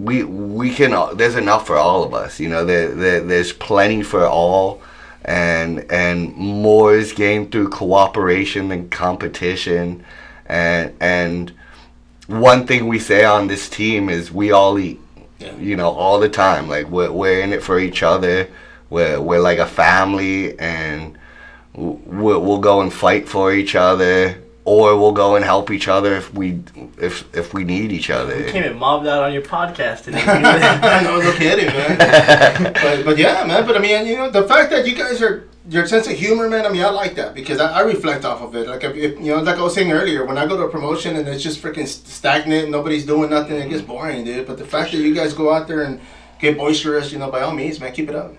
we can. There's enough for all of us. There's plenty for all. And more is gained through cooperation than competition. And one thing we say on this team is we all eat, all the time. Like we're in it for each other. We're like a family, and we'll go and fight for each other, or we'll go and help each other if we need each other. You came and mobbed out on your podcast today. No kidding, man. but yeah, man. But I mean, the fact that you guys your sense of humor, man. I mean, I like that because I reflect off of it. Like if like I was saying earlier, when I go to a promotion and it's just freaking stagnant, nobody's doing nothing, it gets boring, dude. But the fact that you guys go out there and get boisterous, by all means, man, keep it up.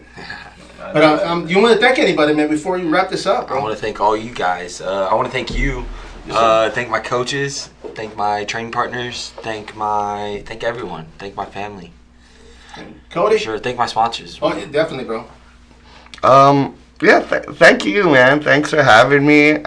But do you want to thank anybody, man, before you wrap this up, bro? I want to thank all you guys. I want to thank you. Thank my coaches. Thank my training partners. Thank everyone. Thank my family. Cody? Sure. Thank my sponsors. Oh, yeah, definitely, bro. Thank you, man. Thanks for having me.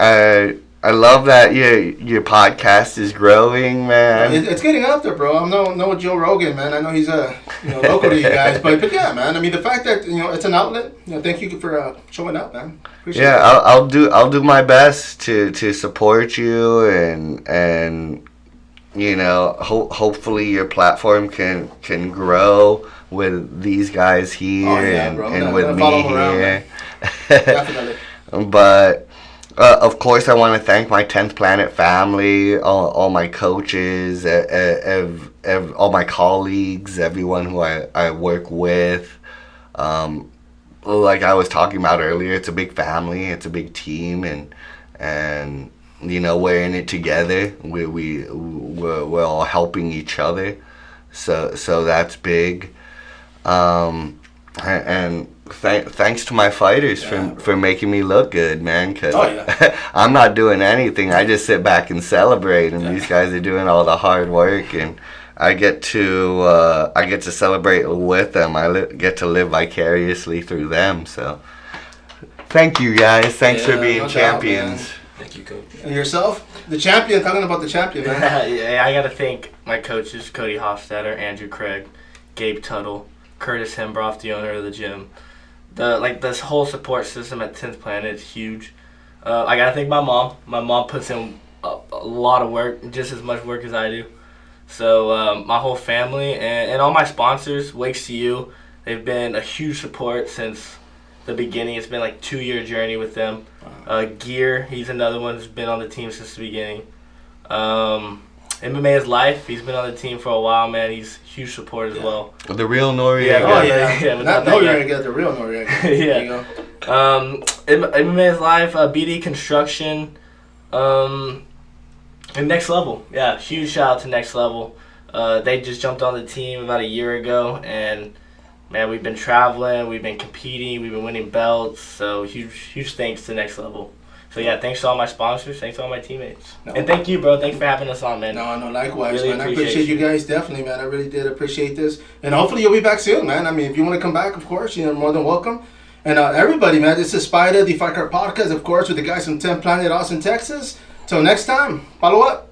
I love that your podcast is growing, man. It's getting out there, bro. I'm no Joe Rogan, man. I know he's local to you guys, but yeah, man. I mean, the fact that it's an outlet. Thank you for showing up, man. Appreciate it. I'll do my best to support you, and hopefully your platform can grow with these guys here and with me here. Definitely. But. Of course, I want to thank my 10th Planet family, all my coaches, all my colleagues, everyone who I work with. Like I was talking about earlier, it's a big family, it's a big team, and we're in it together. We're all helping each other, so that's big. And thanks to my fighters for making me look good, man. Cause I'm not doing anything. I just sit back and celebrate, and these guys are doing all the hard work, and I get to celebrate with them. I get to live vicariously through them. So thank you guys. Thanks for being champions. Thank you, coach. And yourself, the champion. Talking about the champion, man. Yeah, I gotta thank my coaches: Cody Hofstadter, Andrew Craig, Gabe Tuttle, Curtis Hembroff, the owner of the gym. This whole support system at 10th Planet is huge. I gotta thank my mom. My mom puts in a lot of work, just as much work as I do. So my whole family and all my sponsors, Wakes to You, they've been a huge support since the beginning. It's been like a 2-year journey with them. Gear, he's another one who's been on the team since the beginning. MMA is Life. He's been on the team for a while, man. He's huge support as well. The real Noriega. Yeah. Not Noriega, the real Noriega. There you go. MMA is Life, BD Construction, and Next Level. Yeah, huge shout out to Next Level. They just jumped on the team about a year ago, and man, we've been traveling, we've been competing, we've been winning belts. So huge thanks to Next Level. So yeah, thanks to all my sponsors, thanks to all my teammates. And thank you, bro. Thanks for having us on, man. No, likewise, really man. I appreciate you guys, definitely, man. I really did appreciate this. And hopefully you'll be back soon, man. I mean, if you want to come back, of course, you're more than welcome. And everybody, man, this is Spider, the Fight Card Podcast, of course, with the guys from 10th Planet, Austin, Texas. Till next time, follow up.